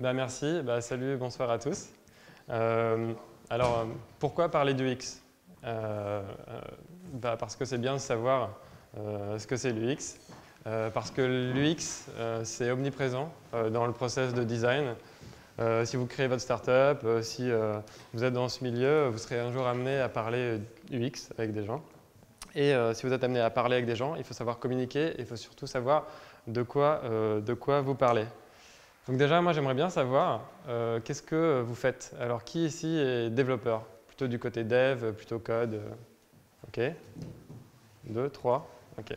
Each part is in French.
Merci, salut, bonsoir à tous. Alors, pourquoi parler du UX? Parce que c'est bien de savoir ce que c'est l'UX. Parce que l'UX, c'est omniprésent dans le process de design. Si vous créez votre startup, si vous êtes dans ce milieu, vous serez un jour amené à parler UX avec des gens. Et si vous êtes amené à parler avec des gens, il faut savoir communiquer et il faut surtout savoir de quoi vous parlez. Donc déjà, moi j'aimerais bien savoir qu'est-ce que vous faites. Alors qui ici est développeur? Plutôt du côté dev, plutôt code? Ok. 2, 3. Ok.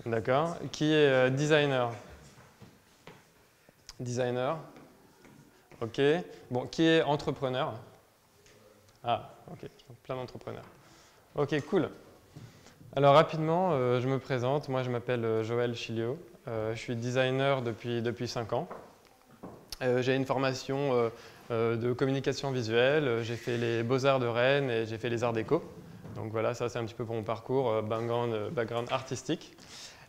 D'accord. Qui est designer? Designer. Ok. Bon, qui est entrepreneur? Ah, ok. Plein d'entrepreneurs. Ok, cool. Alors rapidement, je me présente. Moi je m'appelle Joël Chilio. Je suis designer depuis 5 ans. J'ai une formation de communication visuelle, j'ai fait les Beaux-Arts de Rennes et j'ai fait les Arts Déco. Donc voilà, ça c'est un petit peu pour mon parcours, background artistique.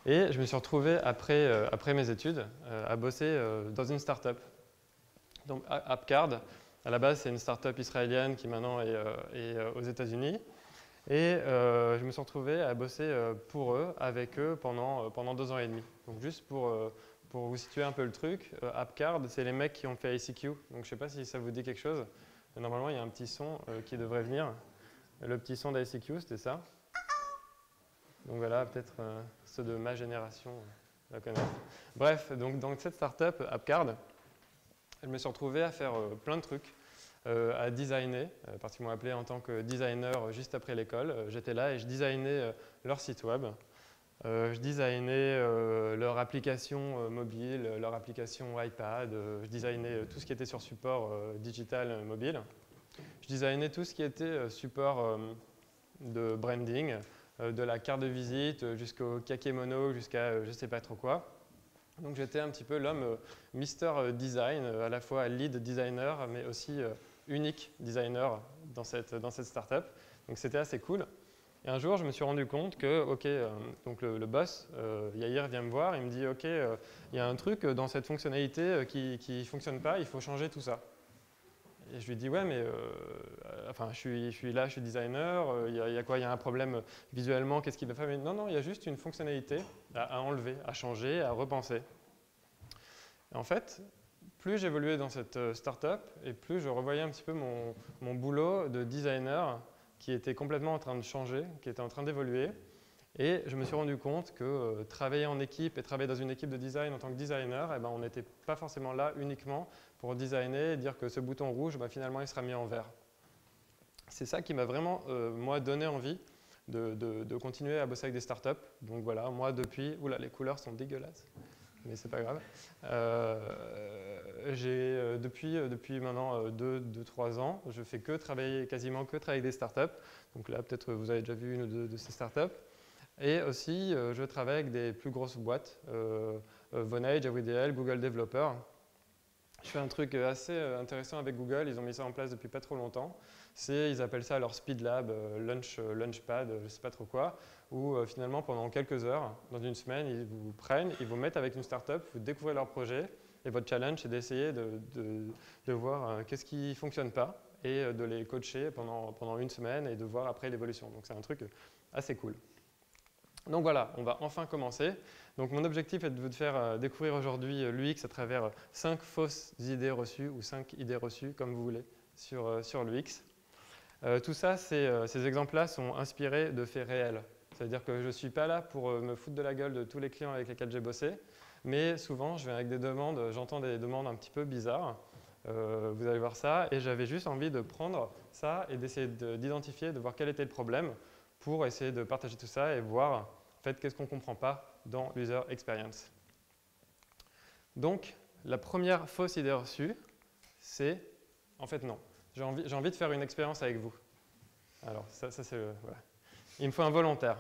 Et je me suis retrouvé après mes études à bosser dans une start-up. Donc AppCard, à la base c'est une start-up israélienne qui maintenant est aux États-Unis. Et je me suis retrouvé à bosser pour eux, avec eux pendant 2 ans et demi. Donc juste pour vous situer un peu le truc, AppCard, c'est les mecs qui ont fait ICQ. Donc je ne sais pas si ça vous dit quelque chose. Normalement, il y a un petit son qui devrait venir. Le petit son d'ICQ, c'était ça. Donc voilà, peut-être ceux de ma génération la connaissent. Bref, donc dans cette startup, AppCard, je me suis retrouvé à faire plein de trucs. À designer, parce qu'ils m'ont appelé en tant que designer juste après l'école. J'étais là et je designais leur site web. Je designais leur application mobile, leur application iPad. Je designais tout ce qui était sur support digital mobile. Je designais tout ce qui était support de branding, de la carte de visite jusqu'au kakémono, jusqu'à je ne sais pas trop quoi. Donc j'étais un petit peu l'homme Mister Design, à la fois lead designer, mais aussi unique designer dans cette startup. Donc c'était assez cool. Et un jour, je me suis rendu compte que, donc le boss, Yair, vient me voir, il me dit, OK, il y a un truc dans cette fonctionnalité qui ne fonctionne pas, il faut changer tout ça. Et je lui dis, ouais, mais je suis là, je suis designer, il y a quoi? Il y a un problème visuellement, qu'est-ce qu'il va faire? Mais non, il y a juste une fonctionnalité à enlever, à changer, à repenser. Et en fait, plus j'évoluais dans cette startup et plus je revoyais un petit peu mon boulot de designer qui était complètement en train de changer, qui était en train d'évoluer. Et je me suis rendu compte que travailler en équipe et travailler dans une équipe de design en tant que designer, on n'était pas forcément là uniquement pour designer et dire que ce bouton rouge, finalement, il sera mis en vert. C'est ça qui m'a vraiment, moi, donné envie de continuer à bosser avec des startups. Donc voilà, moi, depuis... Oula, les couleurs sont dégueulasses, mais c'est pas grave. Depuis maintenant 2-3 ans, je fais quasiment que travailler avec des startups. Donc là, peut-être vous avez déjà vu une ou deux de ces startups. Et aussi, je travaille avec des plus grosses boîtes, Vonage, Everyday, Google Developer. Je fais un truc assez intéressant avec Google, ils ont mis ça en place depuis pas trop longtemps. Ils appellent ça leur Speed Lab, Launchpad, je ne sais pas trop quoi, où finalement pendant quelques heures, dans une semaine, ils vous prennent, ils vous mettent avec une startup, vous découvrez leur projet, et votre challenge c'est d'essayer de voir qu'est-ce qui ne fonctionne pas, et de les coacher pendant une semaine, et de voir après l'évolution. Donc c'est un truc assez cool. Donc voilà, on va enfin commencer. Donc mon objectif est de vous faire découvrir aujourd'hui l'UX à travers 5 fausses idées reçues ou 5 idées reçues, comme vous voulez, sur l'UX. Tout ça, ces exemples-là sont inspirés de faits réels. C'est-à-dire que je ne suis pas là pour me foutre de la gueule de tous les clients avec lesquels j'ai bossé, mais souvent, je viens avec des demandes, j'entends des demandes un petit peu bizarres. Vous allez voir ça, et j'avais juste envie de prendre ça et d'essayer d'identifier, de voir quel était le problème pour essayer de partager tout ça et voir en fait, qu'est-ce qu'on ne comprend pas dans l'user experience. Donc, la première fausse idée reçue, c'est en fait non. J'ai envie de faire une expérience avec vous. Alors, ça c'est voilà. Il me faut un volontaire.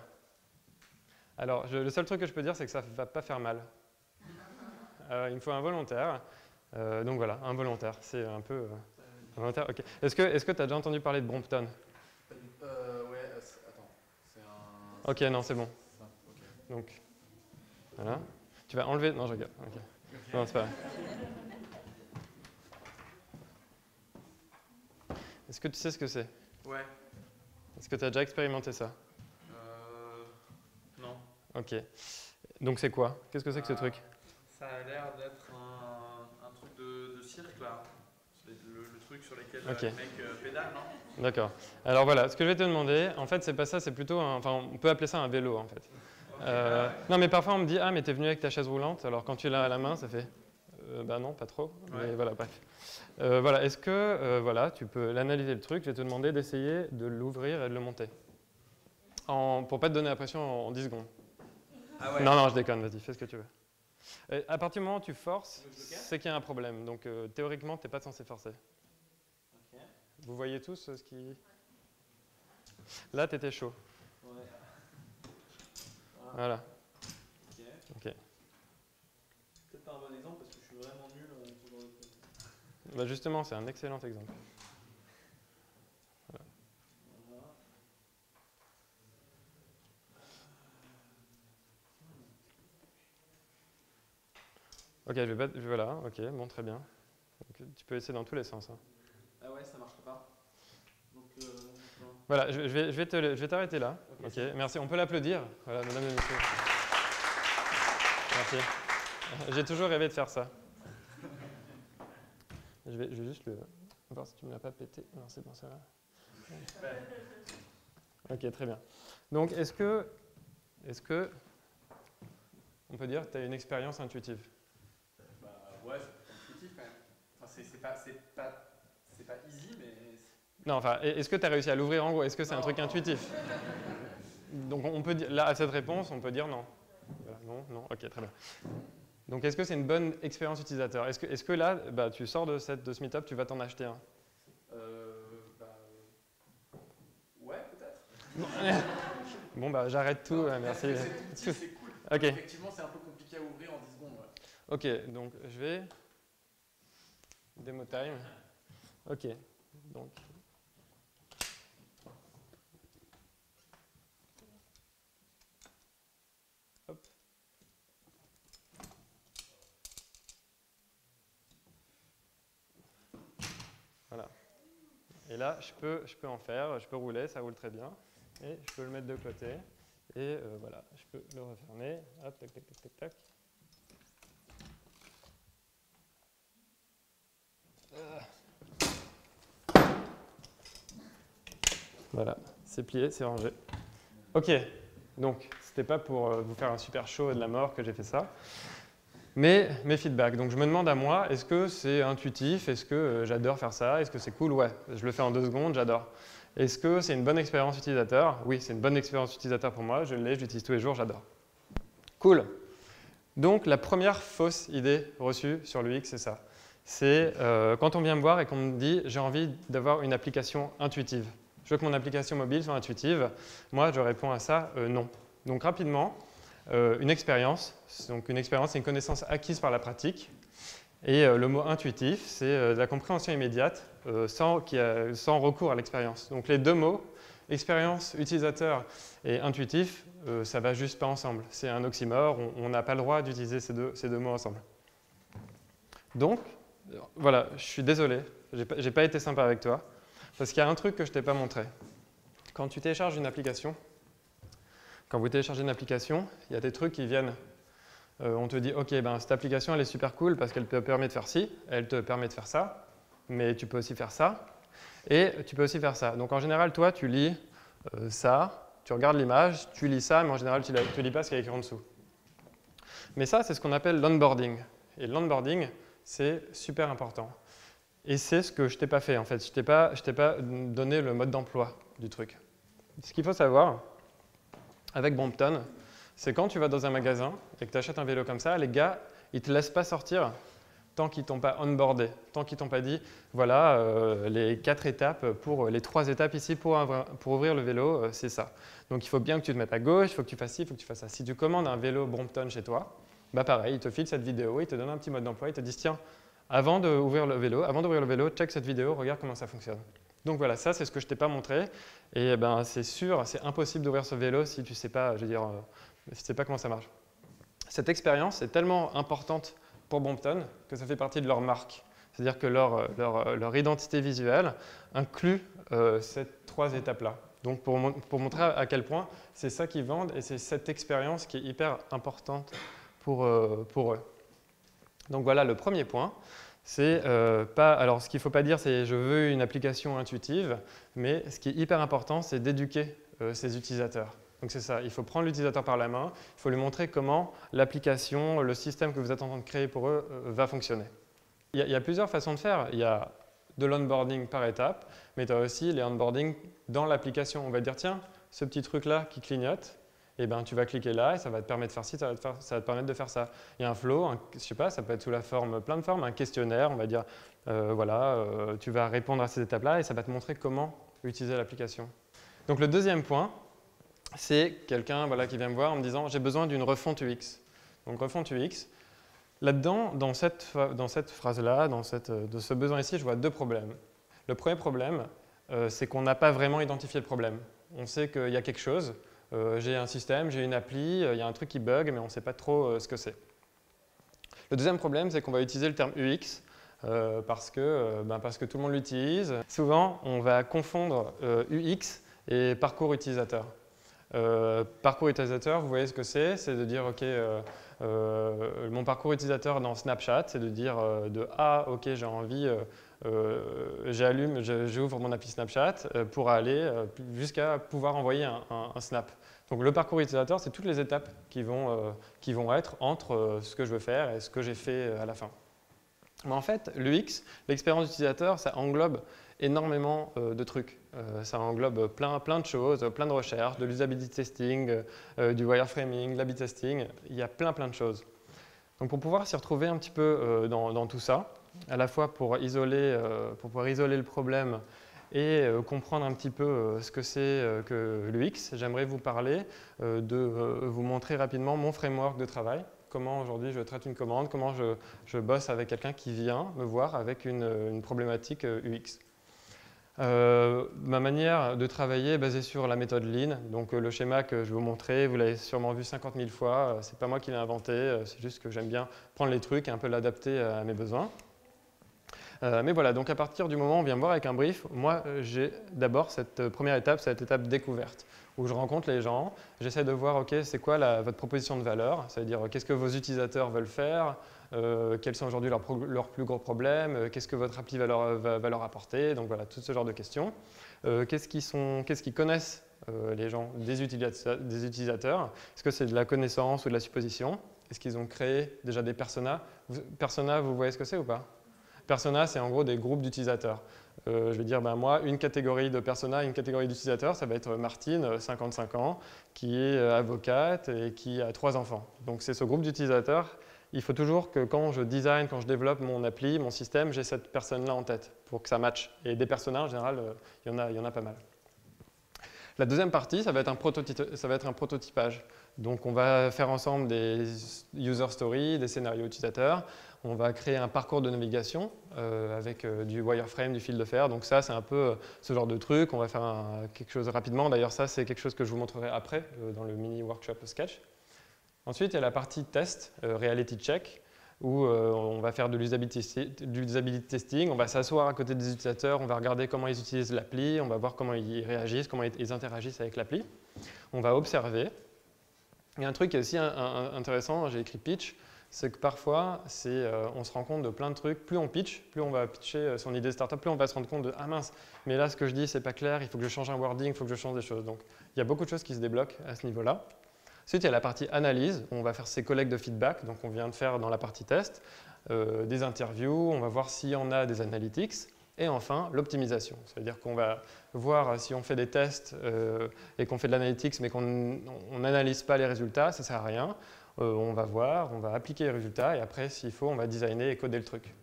Alors, le seul truc que je peux dire, c'est que ça ne va pas faire mal. Il me faut un volontaire. Donc voilà, un volontaire. C'est un peu... un volontaire, ok. Est-ce que tu as déjà entendu parler de Brompton? Ouais, attends. C'est un... Ok, non, c'est bon. Okay. Donc, voilà. Tu vas enlever... Non, je regarde. Okay. Non, c'est pas vrai. Est-ce que tu sais ce que c'est? Ouais. Est-ce que tu as déjà expérimenté ça? Non. Ok. Donc c'est quoi? Qu'est-ce que c'est que ce truc? Ça a l'air d'être un truc de cirque là. C'est le truc sur lequel Ok. les mecs pédalent, non? D'accord. Alors voilà, ce que je vais te demander, en fait, c'est pas ça, c'est plutôt enfin, on peut appeler ça un vélo en fait. Non, mais parfois on me dit, ah, mais t'es venu avec ta chaise roulante, alors quand tu l'as à la main, ça fait, bah non, pas trop, mais voilà, bref. Voilà, est-ce que, voilà, tu peux l'analyser le truc, je vais te demander d'essayer de l'ouvrir et de le monter. Pour pas te donner la pression en 10 secondes. Ah ouais. Non, non, je déconne, vas-y, fais ce que tu veux. À partir du moment où tu forces, c'est qu'il y a un problème, donc théoriquement, t'es pas censé forcer. Ok. Vous voyez tous ce qui... Là, t'étais chaud. Ouais. Voilà. Ok. Ok. Peut-être pas un bon exemple parce que je suis vraiment nul en ce genre de truc. Bah justement, c'est un excellent exemple. Voilà. Voilà. Ok, voilà, ok, bon, très bien. Donc, tu peux essayer dans tous les sens. Hein. Ah ouais, ça marche pas. Donc, voilà, je vais t'arrêter là. Ok, merci. On peut l'applaudir. Voilà, mesdames et messieurs. Merci. J'ai toujours rêvé de faire ça. Je vais juste voir si tu ne me l'as pas pété. Non, c'est bon, ça va. Ok, très bien. Donc, est-ce que on peut dire que tu as une expérience intuitive? Bah ouais, c'est intuitif quand même. Enfin, c'est pas easy, mais... Non, enfin, est-ce que tu as réussi à l'ouvrir en gros? Est-ce que c'est un truc intuitif? Donc, on peut dire, là, à cette réponse, on peut dire non. Voilà, non, non, ok, très bien. Donc, est-ce que c'est une bonne expérience utilisateur? Est-ce que là, bah, tu sors de ce meet-up, tu vas t'en acheter un? Ouais, peut-être. Bon, bah, j'arrête tout, merci. C'est cool. Ok. Effectivement, c'est un peu compliqué à ouvrir en 10 secondes. Ouais. Ok, donc je vais... Demo time. Ok, donc... Hop. Voilà. Et là, je peux en faire, je peux rouler, ça roule très bien. Et je peux le mettre de côté. Et voilà, je peux le refermer. Hop, tac, tac, tac, tac, tac. Voilà, c'est plié, c'est rangé. Ok, donc c'était pas pour vous faire un super show de la mort que j'ai fait ça. Mais mes feedbacks, donc je me demande à moi, est-ce que c'est intuitif? Est-ce que j'adore faire ça? Est-ce que c'est cool? Ouais, je le fais en 2 secondes, j'adore. Est-ce que c'est une bonne expérience utilisateur? Oui, c'est une bonne expérience utilisateur pour moi, je l'ai, je l'utilise tous les jours, j'adore. Cool. Donc la première fausse idée reçue sur l'UX, c'est ça. C'est quand on vient me voir et qu'on me dit j'ai envie d'avoir une application intuitive. Je veux que mon application mobile soit intuitive. Moi, je réponds à ça non. Donc rapidement, une expérience, c'est une connaissance acquise par la pratique. Et le mot intuitif, c'est de la compréhension immédiate sans recours à l'expérience. Donc les deux mots, expérience utilisateur et intuitif, ça ne va juste pas ensemble. C'est un oxymore, on n'a pas le droit d'utiliser ces deux mots ensemble. Donc, voilà, je suis désolé, je n'ai pas été sympa avec toi, parce qu'il y a un truc que je ne t'ai pas montré. Quand tu télécharges une application, quand vous téléchargez une application, il y a des trucs qui viennent. On te dit, ok, ben, cette application, elle est super cool parce qu'elle te permet de faire ci, elle te permet de faire ça, mais tu peux aussi faire ça, et tu peux aussi faire ça. Donc en général, toi, tu lis ça, tu regardes l'image, tu lis ça, mais en général, tu ne lis pas ce qu'il y a écrit en dessous. Mais ça, c'est ce qu'on appelle l'onboarding. Et l'onboarding, c'est super important. Et c'est ce que je ne t'ai pas fait, en fait. Je ne t'ai pas donné le mode d'emploi du truc. Ce qu'il faut savoir, avec Brompton, c'est quand tu vas dans un magasin et que tu achètes un vélo comme ça, les gars, ils ne te laissent pas sortir tant qu'ils ne t'ont pas onboardé, tant qu'ils ne t'ont pas dit, voilà, les 4 étapes, les 3 étapes ici pour ouvrir le vélo, c'est ça. Donc il faut bien que tu te mettes à gauche, il faut que tu fasses ci, il faut que tu fasses ça. Si tu commandes un vélo Brompton chez toi, bah pareil, ils te filent cette vidéo, ils te donnent un petit mode d'emploi, ils te disent, tiens, avant d'ouvrir le vélo, check cette vidéo, regarde comment ça fonctionne. Donc voilà, ça c'est ce que je ne t'ai pas montré. Et ben, c'est sûr, c'est impossible d'ouvrir ce vélo si tu ne sais pas, je veux dire, si tu sais pas comment ça marche. Cette expérience est tellement importante pour Brompton que ça fait partie de leur marque. C'est-à-dire que leur identité visuelle inclut ces 3 étapes-là. Donc pour montrer à quel point c'est ça qu'ils vendent et c'est cette expérience qui est hyper importante pour eux. Donc voilà le premier point. Alors ce qu'il ne faut pas dire, c'est je veux une application intuitive, mais ce qui est hyper important, c'est d'éduquer ces utilisateurs. Donc c'est ça, il faut prendre l'utilisateur par la main, il faut lui montrer comment l'application, le système que vous êtes en train de créer pour eux va fonctionner. Il y a plusieurs façons de faire. Il y a de l'onboarding par étape, mais tu as aussi les onboarding dans l'application. On va dire, tiens, ce petit truc-là qui clignote, eh ben, tu vas cliquer là et ça va te permettre de faire ci, ça va te permettre de faire ça. Il y a un flow, je sais pas, ça peut être sous la forme, plein de formes, un questionnaire, on va dire, tu vas répondre à ces étapes-là et ça va te montrer comment utiliser l'application. Donc le deuxième point, c'est quelqu'un qui vient me voir en me disant, j'ai besoin d'une refonte UX. Donc refonte UX, là-dedans, dans cette phrase-là, de ce besoin ici, je vois 2 problèmes. Le premier problème, c'est qu'on n'a pas vraiment identifié le problème. On sait qu'il y a quelque chose, j'ai un système, j'ai une appli, il y a un truc qui bug, mais on ne sait pas trop ce que c'est. Le deuxième problème, c'est qu'on va utiliser le terme UX parce que tout le monde l'utilise. Souvent, on va confondre UX et parcours utilisateur. Parcours utilisateur, vous voyez ce que c'est de dire, OK, mon parcours utilisateur dans Snapchat, c'est de dire OK, j'ai envie, j'ouvre mon appli Snapchat pour aller jusqu'à pouvoir envoyer un snap. Donc le parcours utilisateur, c'est toutes les étapes qui vont être entre ce que je veux faire et ce que j'ai fait à la fin. Mais en fait, l'UX, l'expérience utilisateur, ça englobe énormément de trucs. Ça englobe plein de choses, plein de recherches, de l'usability testing, du wireframing, de l'A/B testing. Il y a plein de choses. Donc pour pouvoir s'y retrouver un petit peu dans tout ça, à la fois pour pouvoir isoler le problème et comprendre un petit peu ce que c'est que l'UX, j'aimerais vous parler vous montrer rapidement mon framework de travail. Comment aujourd'hui je traite une commande, comment je bosse avec quelqu'un qui vient me voir avec une problématique UX. Ma manière de travailler est basée sur la méthode Lean. Donc le schéma que je vais vous montrer, vous l'avez sûrement vu 50 000 fois, c'est pas moi qui l'ai inventé, c'est juste que j'aime bien prendre les trucs et un peu l'adapter à mes besoins. Mais voilà, donc à partir du moment où on vient me voir avec un brief, moi j'ai d'abord cette première étape, cette étape découverte, où je rencontre les gens, j'essaie de voir, OK, c'est quoi votre proposition de valeur, c'est-à-dire qu'est-ce que vos utilisateurs veulent faire, quels sont aujourd'hui leurs plus gros problèmes, qu'est-ce que votre appli va leur apporter, donc voilà, tout ce genre de questions. Qu'est-ce qu'ils connaissent les gens des utilisateurs, est-ce que c'est de la connaissance ou de la supposition, est-ce qu'ils ont créé déjà des personas? Personas, vous voyez ce que c'est ou pas? Persona, c'est en gros des groupes d'utilisateurs. Je vais dire, moi, une catégorie de persona, une catégorie d'utilisateurs, ça va être Martine, 55 ans, qui est avocate et qui a 3 enfants. Donc c'est ce groupe d'utilisateurs. Il faut toujours que quand je design, quand je développe mon appli, mon système, j'ai cette personne-là en tête pour que ça matche. Et des personas, en général, il y en a pas mal. La deuxième partie, ça va être un prototypage. Donc on va faire ensemble des user stories, des scénarios utilisateurs. On va créer un parcours de navigation avec du wireframe, du fil de fer. Donc ça, c'est un peu ce genre de truc. On va faire quelque chose rapidement. D'ailleurs, ça, c'est quelque chose que je vous montrerai après dans le mini workshop Sketch. Ensuite, il y a la partie test, reality check, où on va faire de l'usability testing. On va s'asseoir à côté des utilisateurs, on va regarder comment ils utilisent l'appli, on va voir comment ils réagissent, comment ils interagissent avec l'appli. On va observer. Il y a un truc qui est aussi intéressant, j'ai écrit pitch, c'est que parfois, on se rend compte de plein de trucs. Plus on pitch, plus on va pitcher son idée de startup, plus on va se rendre compte de « Ah mince, mais là, ce que je dis, c'est pas clair, il faut que je change un wording, il faut que je change des choses. » Donc, il y a beaucoup de choses qui se débloquent à ce niveau-là. Ensuite, il y a la partie analyse, où on va faire ces collectes de feedback, donc on vient de faire dans la partie test, des interviews, on va voir s'il y en a des analytics, et enfin l'optimisation, c'est-à-dire qu'on va voir si on fait des tests et qu'on fait de l'analytics mais qu'on n'analyse pas les résultats, ça ne sert à rien. On va voir, on va appliquer les résultats et après, s'il faut, on va designer et coder le truc.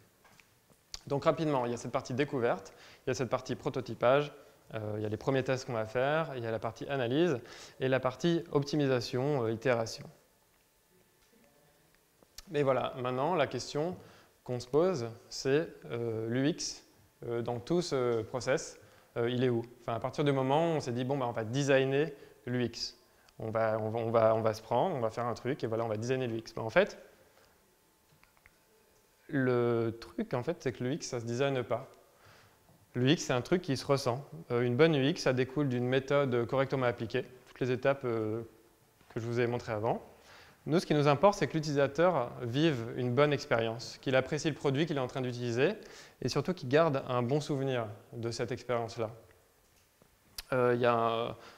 Donc rapidement, il y a cette partie découverte, il y a cette partie prototypage, il y a les premiers tests qu'on va faire, il y a la partie analyse et la partie optimisation, itération. Mais voilà, maintenant, la question qu'on se pose, c'est l'UX dans tout ce process, il est où? Enfin, à partir du moment où on s'est dit, bon, on va designer l'UX. On va se prendre, on va faire un truc et voilà, on va designer l'UX. En fait, le truc, en fait, c'est que l'UX, ça ne se design pas. L'UX, c'est un truc qui se ressent. Une bonne UX, ça découle d'une méthode correctement appliquée, toutes les étapes que je vous ai montrées avant. Nous, ce qui nous importe, c'est que l'utilisateur vive une bonne expérience, qu'il apprécie le produit qu'il est en train d'utiliser et surtout qu'il garde un bon souvenir de cette expérience-là.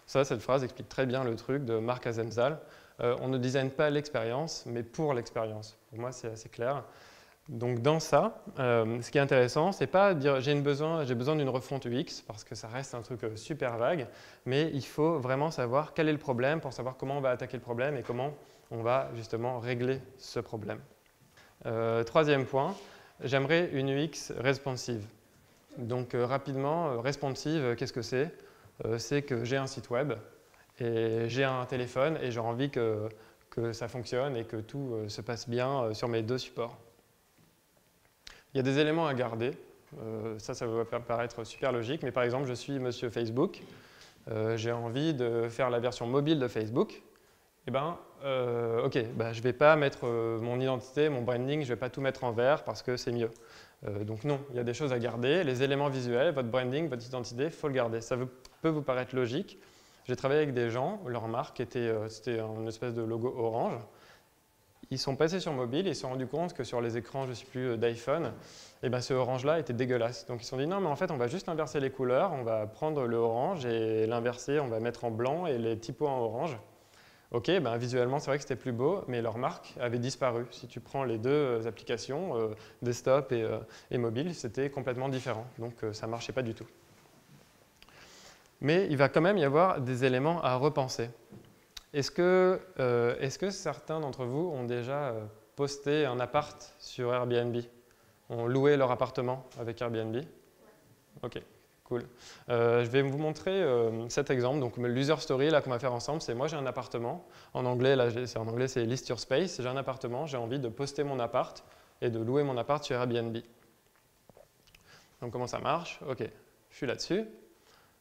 Cette phrase explique très bien le truc de Mark Azemzal. On ne design pas l'expérience, mais pour l'expérience. Pour moi, c'est assez clair. Donc dans ça, ce qui est intéressant, c'est pas dire j'ai besoin d'une refonte UX, parce que ça reste un truc super vague, mais il faut vraiment savoir quel est le problème pour savoir comment on va attaquer le problème et comment on va justement régler ce problème. Troisième point, j'aimerais une UX responsive. Donc rapidement, responsive, qu'est-ce que c'est? C'est que j'ai un site web et j'ai un téléphone et j'ai envie que ça fonctionne et que tout se passe bien sur mes deux supports. Il y a des éléments à garder, ça va paraître super logique, mais par exemple, je suis monsieur Facebook, j'ai envie de faire la version mobile de Facebook, je ne vais pas mettre mon identité, mon branding, je ne vais pas tout mettre en vert parce que c'est mieux. Donc non, il y a des choses à garder, les éléments visuels, votre branding, votre identité, il faut le garder. Ça peut vous paraître logique. J'ai travaillé avec des gens, leur marque c'était une espèce de logo orange. Ils sont passés sur mobile et ils se sont rendus compte que sur les écrans, je ne sais plus, d'iPhone, ce orange-là était dégueulasse. Donc ils se sont dit non, mais en fait, on va juste inverser les couleurs, on va prendre le orange et l'inverser, on va mettre en blanc et les typos en orange. Ok, visuellement, c'est vrai que c'était plus beau, mais leur marque avait disparu. Si tu prends les deux applications, desktop et mobile, c'était complètement différent. Donc ça ne marchait pas du tout. Mais il va quand même y avoir des éléments à repenser. Est-ce que certains d'entre vous ont déjà posté un appart sur Airbnb? Ont loué leur appartement avec Airbnb? Ok, cool. Je vais vous montrer cet exemple. Donc l'user story qu'on va faire ensemble, c'est moi j'ai un appartement. En anglais, c'est List Your Space. J'ai un appartement, j'ai envie de poster mon appart et de louer mon appart sur Airbnb. Donc comment ça marche? Ok, je suis là-dessus.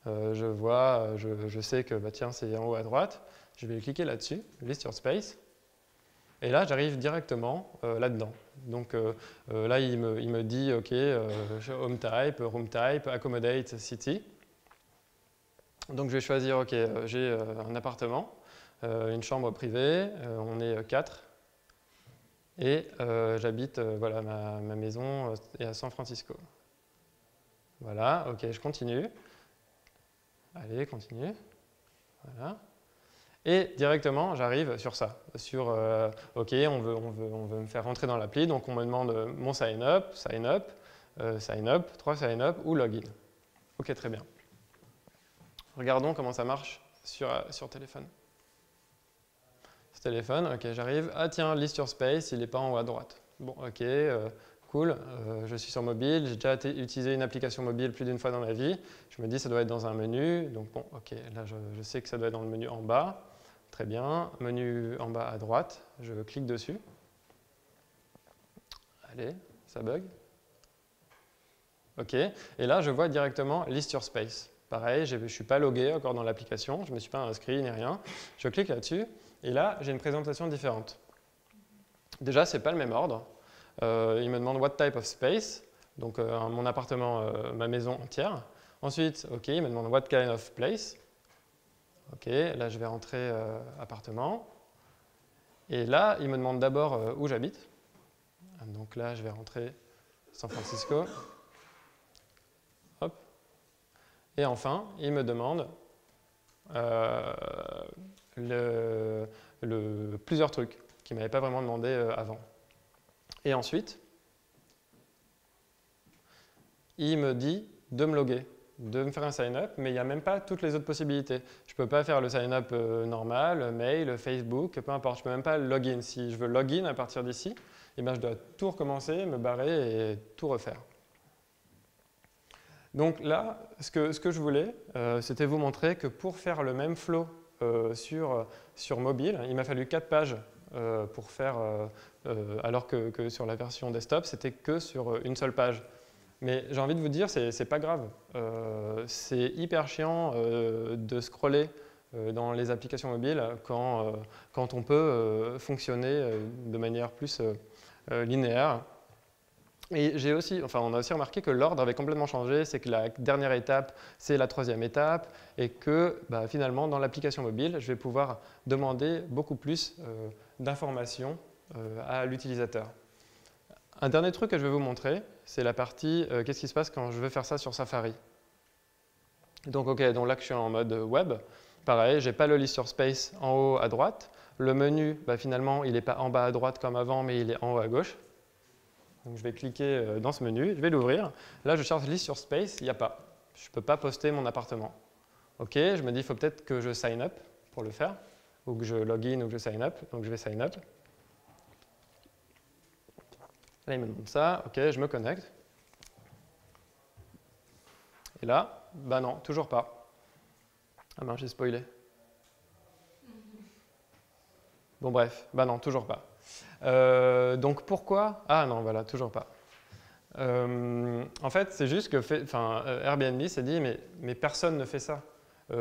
Je sais que tiens, c'est en haut à droite. Je vais cliquer là-dessus, List Your Space. Et là, j'arrive directement là-dedans. Donc là, il me dit, OK, Home Type, Room Type, Accommodate City. Donc je vais choisir, OK, j'ai un appartement, une chambre privée, on est 4. Et j'habite, ma maison est à San Francisco. Voilà, OK, je continue. Allez, continue. Voilà. Et directement, j'arrive sur ça. OK, on veut me faire rentrer dans l'appli, donc on me demande mon sign up, 3 sign up ou login. OK, très bien. Regardons comment ça marche sur téléphone. Sur téléphone, OK, j'arrive. Ah tiens, List Your Space, il n'est pas en haut à droite. Bon, OK, cool. Je suis sur mobile, j'ai déjà utilisé une application mobile plus d'une fois dans ma vie. Je me dis, ça doit être dans un menu. Donc bon, OK, là je sais que ça doit être dans le menu en bas. Très bien, menu en bas à droite, je clique dessus. Allez, ça bug. OK, et là je vois directement List Your Space. Pareil, je ne suis pas logué encore dans l'application, je ne me suis pas inscrit ni rien. Je clique là-dessus, et là j'ai une présentation différente. Déjà, ce n'est pas le même ordre. Il me demande What type of space, donc mon appartement, ma maison entière. Ensuite, OK, il me demande What kind of place. OK, là je vais rentrer appartement. Et là, il me demande d'abord où j'habite. Donc là, je vais rentrer San Francisco. Hop. Et enfin, il me demande plusieurs trucs qu'il ne m'avait pas vraiment demandé avant. Et ensuite, il me dit de me loguer, de me faire un sign-up, mais il n'y a même pas toutes les autres possibilités. Je ne peux pas faire le sign-up normal, mail, Facebook, peu importe. Je ne peux même pas login. Si je veux login à partir d'ici, je dois tout recommencer, me barrer et tout refaire. Donc là, ce que je voulais, c'était vous montrer que pour faire le même flow sur mobile, il m'a fallu 4 pages pour faire, alors que sur la version desktop, c'était que sur une seule page. Mais j'ai envie de vous dire, c'est pas grave. C'est hyper chiant de scroller dans les applications mobiles quand on peut fonctionner de manière plus linéaire. Et j'ai aussi, enfin, on a aussi remarqué que l'ordre avait complètement changé, c'est que la dernière étape, c'est la troisième étape, et que finalement, dans l'application mobile, je vais pouvoir demander beaucoup plus d'informations à l'utilisateur. Un dernier truc que je vais vous montrer, c'est la partie qu'est-ce qui se passe quand je veux faire ça sur Safari. Donc, donc là que je suis en mode web, pareil, je n'ai pas le list sur space en haut à droite. Le menu, finalement, il n'est pas en bas à droite comme avant, mais il est en haut à gauche. Donc je vais cliquer dans ce menu, je vais l'ouvrir. Là, je cherche list sur space, il n'y a pas. Je ne peux pas poster mon appartement. OK, je me dis, il faut peut-être que je sign up pour le faire, ou que je login ou que je sign up. Donc je vais sign up. Là, il me demande ça. OK, je me connecte. Et là, non, toujours pas. Ah mince, j'ai spoilé. Bon bref, non, toujours pas. Donc pourquoi? Ah non, voilà, toujours pas. En fait, c'est juste que Airbnb s'est dit, mais personne ne fait ça.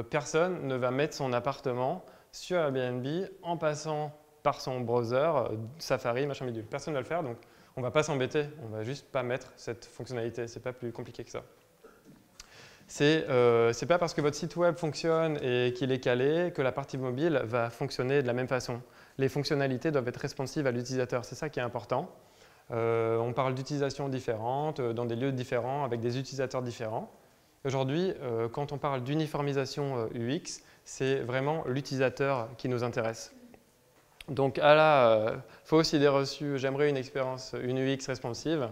Personne ne va mettre son appartement sur Airbnb en passant par son browser, Safari, machin bidule. Personne ne va le faire, donc on ne va pas s'embêter. On ne va juste pas mettre cette fonctionnalité. Ce n'est pas plus compliqué que ça. C'est pas parce que votre site web fonctionne et qu'il est calé que la partie mobile va fonctionner de la même façon. Les fonctionnalités doivent être responsives à l'utilisateur. C'est ça qui est important. On parle d'utilisations différentes, dans des lieux différents, avec des utilisateurs différents. Aujourd'hui, quand on parle d'uniformisation UX, c'est vraiment l'utilisateur qui nous intéresse. Donc, faut aussi des reçus, j'aimerais une UX responsive.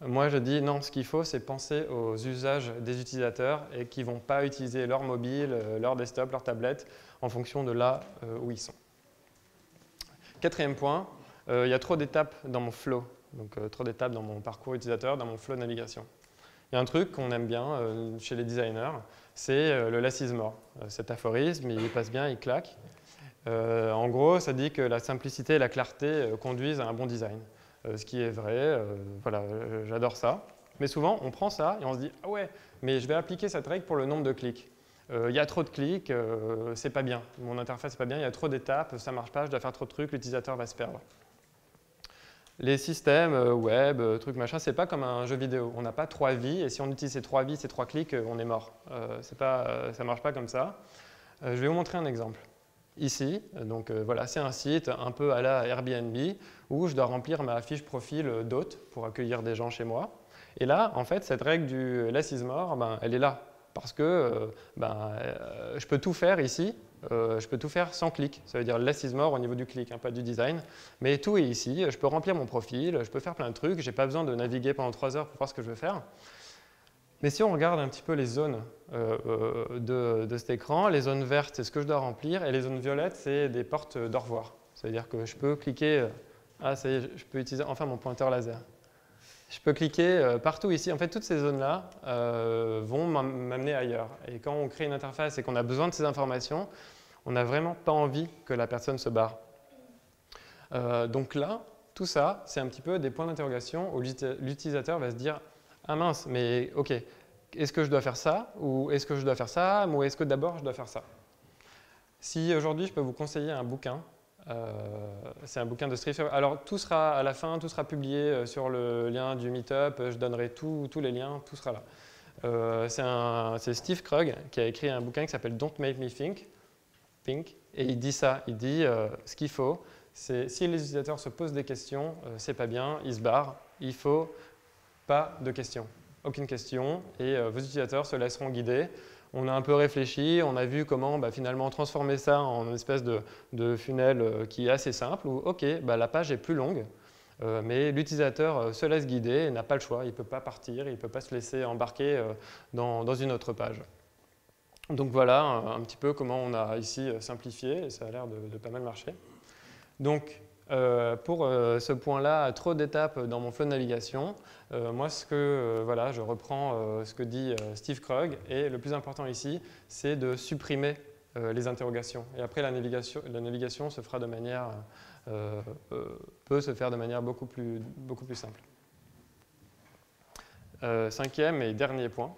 Moi, je dis non, ce qu'il faut, c'est penser aux usages des utilisateurs et qui ne vont pas utiliser leur mobile, leur desktop, leur tablette en fonction de là où ils sont. Quatrième point, il y a trop d'étapes dans mon flow, donc trop d'étapes dans mon parcours utilisateur, dans mon flow de navigation. Il y a un truc qu'on aime bien chez les designers, c'est le less is more. Cet aphorisme, il passe bien, il claque. En gros, ça dit que la simplicité et la clarté conduisent à un bon design. Ce qui est vrai, voilà, j'adore ça. Mais souvent, on prend ça et on se dit « Ah ouais, mais je vais appliquer cette règle pour le nombre de clics. Il y a trop de clics, c'est pas bien. Mon interface, c'est pas bien, il y a trop d'étapes, ça marche pas, je dois faire trop de trucs, l'utilisateur va se perdre. » Les systèmes web, trucs machin, c'est pas comme un jeu vidéo. On n'a pas 3 vies et si on utilise ces 3 vies, ces 3 clics, on est mort. Ça marche pas comme ça. Je vais vous montrer un exemple. Ici, donc voilà, c'est un site un peu à la Airbnb où je dois remplir ma fiche profil d'hôte pour accueillir des gens chez moi. Et là, en fait, cette règle du less is more, elle est là parce que je peux tout faire ici, je peux tout faire sans clic. Ça veut dire less is more au niveau du clic, pas du design. Mais tout est ici, je peux remplir mon profil, je peux faire plein de trucs, je n'ai pas besoin de naviguer pendant 3 heures pour voir ce que je veux faire. Mais si on regarde un petit peu les zones de cet écran, les zones vertes, c'est ce que je dois remplir, et les zones violettes, c'est des portes d'au revoir. C'est-à-dire que je peux cliquer, ça y est, je peux utiliser enfin mon pointeur laser. Je peux cliquer partout ici. En fait, toutes ces zones-là vont m'amener ailleurs. Et quand on crée une interface et qu'on a besoin de ces informations, on n'a vraiment pas envie que la personne se barre. Donc là, tout ça, c'est un petit peu des points d'interrogation où l'utilisateur va se dire « Ah mince, mais ok, est-ce que je dois faire ça ou est-ce que je dois faire ça ou est-ce que d'abord je dois faire ça ?» Si aujourd'hui je peux vous conseiller un bouquin, c'est un bouquin de Steve. Alors tout sera à la fin, tout sera publié sur le lien du Meetup, je donnerai tous les liens, tout sera là. C'est Steve Krug qui a écrit un bouquin qui s'appelle Don't Make Me Think, et il dit ça, il dit ce qu'il faut, c'est si les utilisateurs se posent des questions, c'est pas bien, ils se barrent, il faut pas de questions, aucune question, et vos utilisateurs se laisseront guider. On a un peu réfléchi, on a vu comment finalement transformer ça en une espèce de funnel qui est assez simple, où ok, la page est plus longue, mais l'utilisateur se laisse guider et n'a pas le choix, il ne peut pas partir, il ne peut pas se laisser embarquer dans une autre page. Donc voilà un petit peu comment on a ici simplifié, et ça a l'air de pas mal marcher. Donc, pour ce point-là, trop d'étapes dans mon flow de navigation, moi, je reprends ce que dit Steve Krug, et le plus important ici, c'est de supprimer les interrogations. Et après, la navigation se fera de manière, peut se faire de manière beaucoup plus simple. Cinquième et dernier point,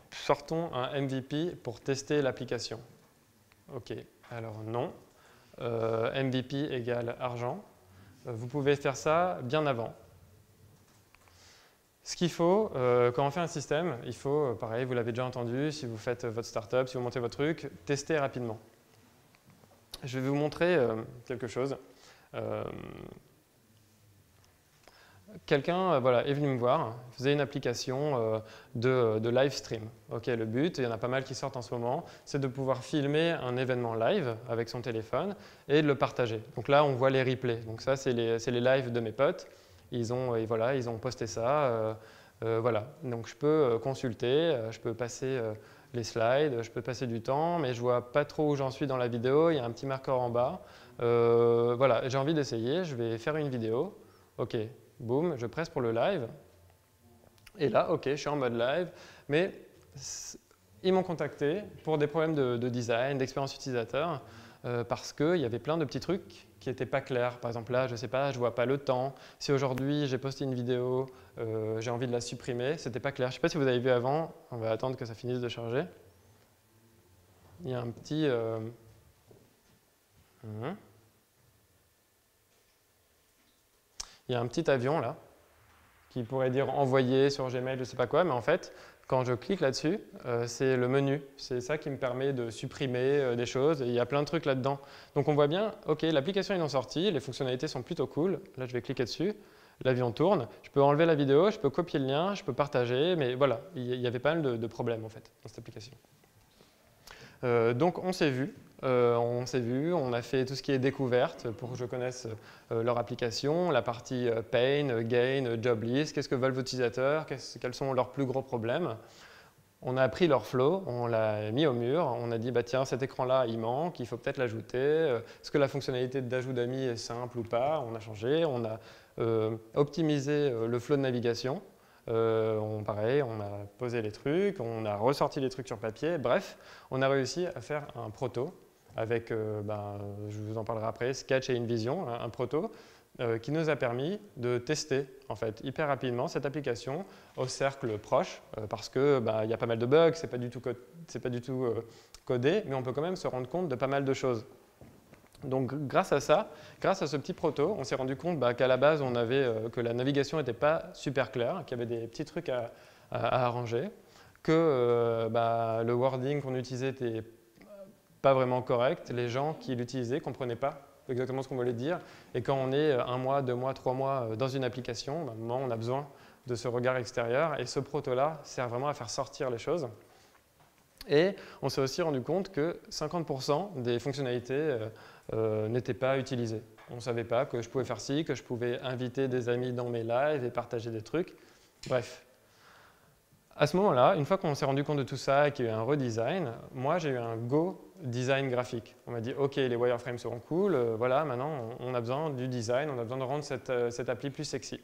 sortons un MVP pour tester l'application. Ok, alors non. MVP égale argent. Vous pouvez faire ça bien avant. Ce qu'il faut, quand on fait un système, il faut, pareil, vous l'avez déjà entendu, si vous faites votre startup, si vous montez votre truc, tester rapidement. Je vais vous montrer quelque chose. Quelqu'un voilà, est venu me voir, faisait une application de live stream. Okay, le but, il y en a pas mal qui sortent en ce moment, c'est de pouvoir filmer un événement live avec son téléphone et de le partager. Donc là, on voit les replays. Donc ça, c'est les lives de mes potes. Ils ont posté ça. Voilà. Donc je peux consulter, je peux passer les slides, je peux passer du temps, mais je ne vois pas trop où j'en suis dans la vidéo. Il y a un petit marqueur en bas. Voilà, j'ai envie d'essayer, je vais faire une vidéo. OK, boum, je presse pour le live. Et là, OK, je suis en mode live, mais ils m'ont contacté pour des problèmes de design, d'expérience utilisateur, parce qu'il y avait plein de petits trucs qui n'étaient pas clairs. Par exemple, là, je ne sais pas, je ne vois pas le temps. Si aujourd'hui, j'ai posté une vidéo, j'ai envie de la supprimer, ce n'était pas clair. Je ne sais pas si vous avez vu avant, on va attendre que ça finisse de charger. Il y a un petit... Il y a un petit avion là, qui pourrait dire envoyer sur Gmail, je ne sais pas quoi, mais en fait, quand je clique là-dessus, c'est le menu. C'est ça qui me permet de supprimer des choses. Et il y a plein de trucs là-dedans. Donc on voit bien, OK, l'application est en sortie, les fonctionnalités sont plutôt cool. Là, je vais cliquer dessus, l'avion tourne. Je peux enlever la vidéo, je peux copier le lien, je peux partager, mais voilà, il y avait pas mal de problèmes en fait dans cette application. Donc on s'est vu. On a fait tout ce qui est découverte pour que je connaisse leur application, la partie pain, gain, job list, qu'est-ce que veulent vos utilisateurs, quels sont leurs plus gros problèmes. On a pris leur flow, on l'a mis au mur, on a dit bah, tiens cet écran-là il manque, il faut peut-être l'ajouter, est-ce que la fonctionnalité d'ajout d'amis est simple ou pas, on a changé, on a optimisé le flow de navigation. Pareil, on a posé les trucs, on a ressorti les trucs sur papier, bref, on a réussi à faire un proto avec, je vous en parlerai après, Sketch et InVision, un proto qui nous a permis de tester en fait, hyper rapidement cette application au cercle proche parce qu'il y a pas mal de bugs, c'est pas du tout codé, mais on peut quand même se rendre compte de pas mal de choses. Donc grâce à ça, grâce à ce petit proto, on s'est rendu compte qu'à la base, que la navigation n'était pas super claire, qu'il y avait des petits trucs à arranger, que le wording qu'on utilisait n'était pas vraiment correct, les gens qui l'utilisaient ne comprenaient pas exactement ce qu'on voulait dire, et quand on est 1 mois, 2 mois, 3 mois dans une application, à un moment on a besoin de ce regard extérieur, et ce proto-là sert vraiment à faire sortir les choses. Et on s'est aussi rendu compte que 50% des fonctionnalités n'étaient pas utilisées. On ne savait pas que je pouvais faire ci, que je pouvais inviter des amis dans mes lives et partager des trucs. Bref. À ce moment-là, une fois qu'on s'est rendu compte de tout ça et qu'il y a eu un redesign, moi j'ai eu un go design graphique. On m'a dit ok, les wireframes seront cool, voilà, maintenant on a besoin du design, on a besoin de rendre cette appli plus sexy.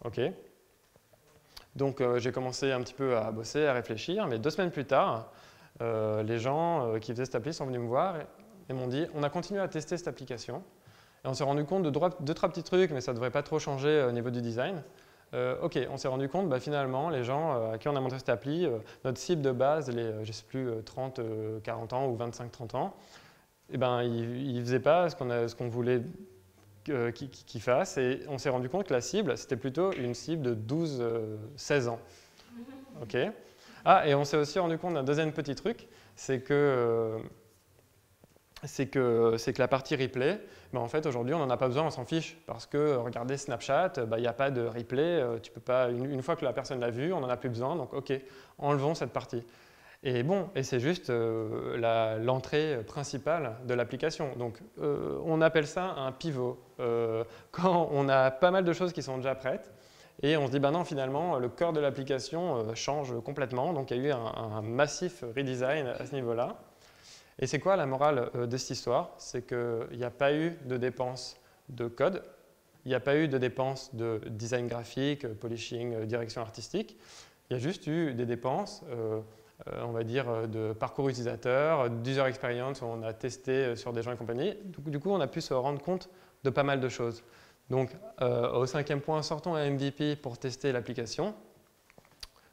Ok. Donc j'ai commencé un petit peu à bosser, à réfléchir, mais 2 semaines plus tard, les gens qui faisaient cette appli sont venus me voir et m'ont dit on a continué à tester cette application et on s'est rendu compte de 2-3 petits trucs, mais ça ne devrait pas trop changer au niveau du design. Ok, on s'est rendu compte, finalement, les gens à qui on a montré cette appli, notre cible de base, les, je ne sais plus, 30, 40 ans ou 25-30 ans, ils ne faisaient pas ce qu'on voulait qu'ils fassent. Et on s'est rendu compte que la cible, c'était plutôt une cible de 12-16 ans. Okay. Ah, et on s'est aussi rendu compte d'un deuxième petit truc, c'est que la partie replay, en fait aujourd'hui on n'en a pas besoin, on s'en fiche, parce que regardez Snapchat, il n'y a pas de replay, tu peux pas, une fois que la personne l'a vu, on n'en a plus besoin, donc ok, enlevons cette partie. Et bon, et c'est juste l'entrée principale de l'application. Donc on appelle ça un pivot. Quand on a pas mal de choses qui sont déjà prêtes, et on se dit, non, finalement, le cœur de l'application change complètement, donc il y a eu un massif redesign à ce niveau-là. Et c'est quoi la morale de cette histoire? C'est qu'il n'y a pas eu de dépenses de code, il n'y a pas eu de dépenses de design graphique, polishing, direction artistique. Il y a juste eu des dépenses, on va dire, de parcours utilisateur, d'user experience, où on a testé sur des gens et compagnie. Du coup, on a pu se rendre compte de pas mal de choses. Donc, au 5e point, sortons un MVP pour tester l'application.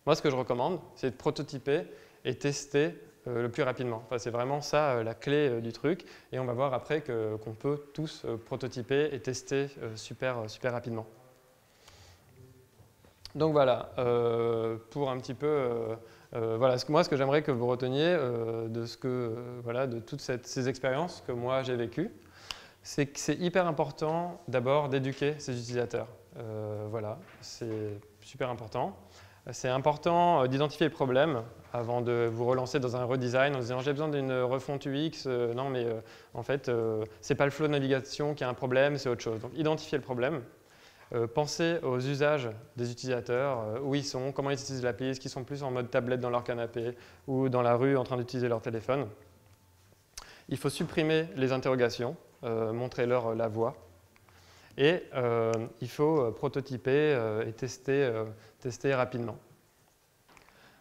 Moi, ce que je recommande, c'est de prototyper et tester le plus rapidement. Enfin, c'est vraiment ça la clé du truc. Et on va voir après qu'on peut tous prototyper et tester super rapidement. Donc voilà, pour un petit peu, voilà, moi ce que j'aimerais que vous reteniez voilà, de toutes ces expériences que moi j'ai vécues, c'est que c'est hyper important d'abord d'éduquer ces utilisateurs. Voilà, c'est super important. C'est important d'identifier le problème avant de vous relancer dans un redesign en disant j'ai besoin d'une refonte UX. Non, mais en fait, c'est pas le flow de navigation qui a un problème, c'est autre chose. Donc identifier le problème. Pensez aux usages des utilisateurs, où ils sont, comment ils utilisent l'appli, est-ce qu'ils sont plus en mode tablette dans leur canapé ou dans la rue en train d'utiliser leur téléphone. Il faut supprimer les interrogations, montrer-leur la voie. Et il faut prototyper et tester rapidement.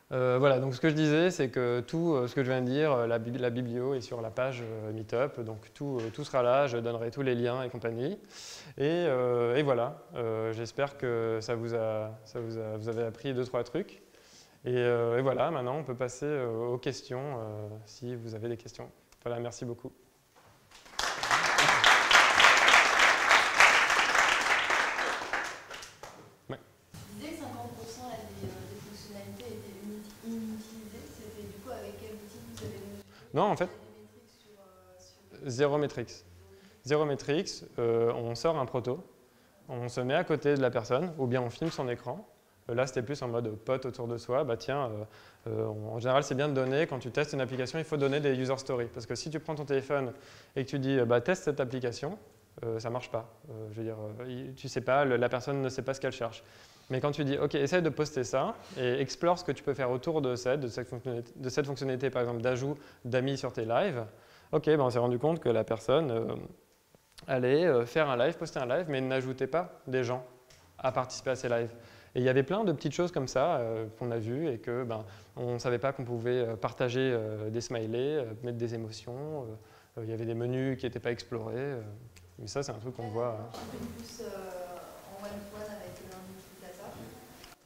Voilà, donc ce que je disais, c'est que tout ce que je viens de dire, la biblio est sur la page Meetup, donc tout sera là, je donnerai tous les liens et compagnie. Et voilà, j'espère que vous avez appris 2-3 trucs. Et voilà, maintenant on peut passer aux questions, si vous avez des questions. Voilà, merci beaucoup. Non, en fait, zéro metrics. Zéro metrics, on sort un proto, on se met à côté de la personne, ou bien on filme son écran. Là, c'était plus en mode pote autour de soi. Bah, tiens, en général, c'est bien de donner, quand tu testes une application, il faut donner des user stories. Parce que si tu prends ton téléphone et que tu dis bah, teste cette application, ça ne marche pas. Je veux dire, tu sais pas, la personne ne sait pas ce qu'elle cherche. Mais quand tu dis, OK, essaye de poster ça et explore ce que tu peux faire autour de cette fonctionnalité, par exemple, d'ajout d'amis sur tes lives, OK, ben on s'est rendu compte que la personne allait faire un live, poster un live, mais n'ajoutait pas des gens à participer à ces lives. Et il y avait plein de petites choses comme ça qu'on a vues et que on ne savait pas qu'on pouvait partager des smileys, mettre des émotions, il y avait des menus qui n'étaient pas explorés. Mais ça, c'est un truc qu'on voit.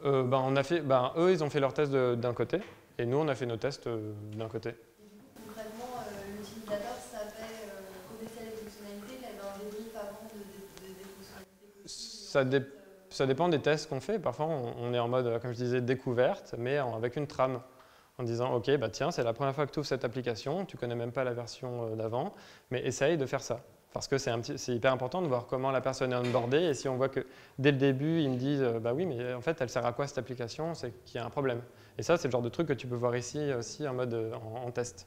Eux, ils ont fait leurs tests d'un côté, et nous, on a fait nos tests d'un côté. Et du coup, concrètement, l'utilisateur savait connaissait les fonctionnalités, il avait un débrief avant des fonctionnalités. Ça dépend des tests qu'on fait. Parfois, on est en mode, comme je disais, découverte, mais avec une trame. En disant, OK, bah tiens, c'est la première fois que tu ouvres cette application, tu ne connais même pas la version d'avant, mais essaye de faire ça. Parce que c'est hyper important de voir comment la personne est onboardée. Et si on voit que dès le début, ils me disent bah oui, mais en fait, elle sert à quoi cette application? C'est qu'il y a un problème. Et ça, c'est le genre de truc que tu peux voir ici aussi en mode en test.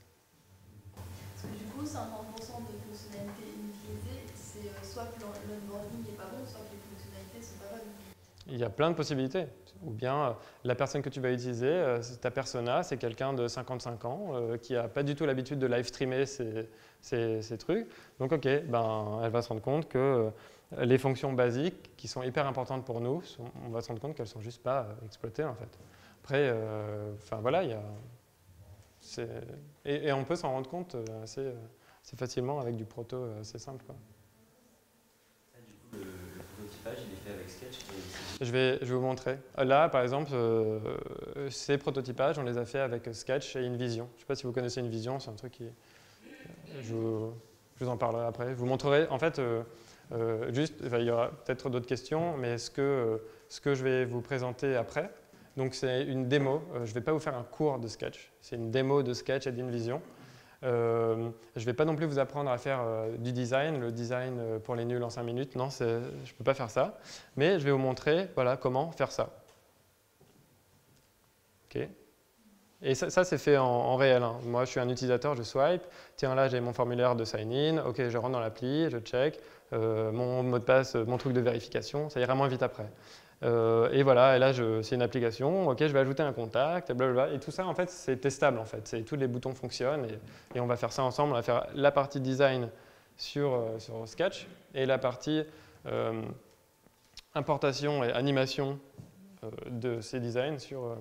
Parce que du coup, 50% des fonctionnalités inutilisées, c'est soit que l'onboarding n'est pas bon, soit que les fonctionnalités ne sont pas bonnes. Il y a plein de possibilités. Ou bien la personne que tu vas utiliser, ta persona, c'est quelqu'un de 55 ans qui n'a pas du tout l'habitude de live streamer ces trucs. Donc OK, elle va se rendre compte que les fonctions basiques qui sont hyper importantes pour nous, on va se rendre compte qu'elles ne sont juste pas exploitées en fait. Après, voilà, et on peut s'en rendre compte assez facilement avec du proto assez simple, quoi. Du coup, le prototypage, il est fait avec Sketch. Je vais vous montrer. Là, par exemple, ces prototypages, on les a fait avec Sketch et InVision. Je ne sais pas si vous connaissez InVision, c'est un truc qui... Je vous en parlerai après. Je vous montrerai, en fait, il y aura peut-être d'autres questions, mais ce que je vais vous présenter après, donc c'est une démo. Je ne vais pas vous faire un cours de Sketch, c'est une démo de Sketch et d'InVision. Je ne vais pas non plus vous apprendre à faire du design, le design pour les nuls en 5 minutes, non, je ne peux pas faire ça, mais je vais vous montrer voilà, comment faire ça. Okay. Et ça c'est fait en réel. Hein. Moi, je suis un utilisateur, je swipe, tiens là j'ai mon formulaire de sign-in, ok, je rentre dans l'appli, je check, mon mot de passe, mon truc de vérification, ça ira moins vite après. Et voilà, et là c'est une application, ok, je vais ajouter un contact, blablabla, et tout ça en fait c'est testable en fait, tous les boutons fonctionnent et on va faire ça ensemble, on va faire la partie design sur Sketch et la partie importation et animation de ces designs sur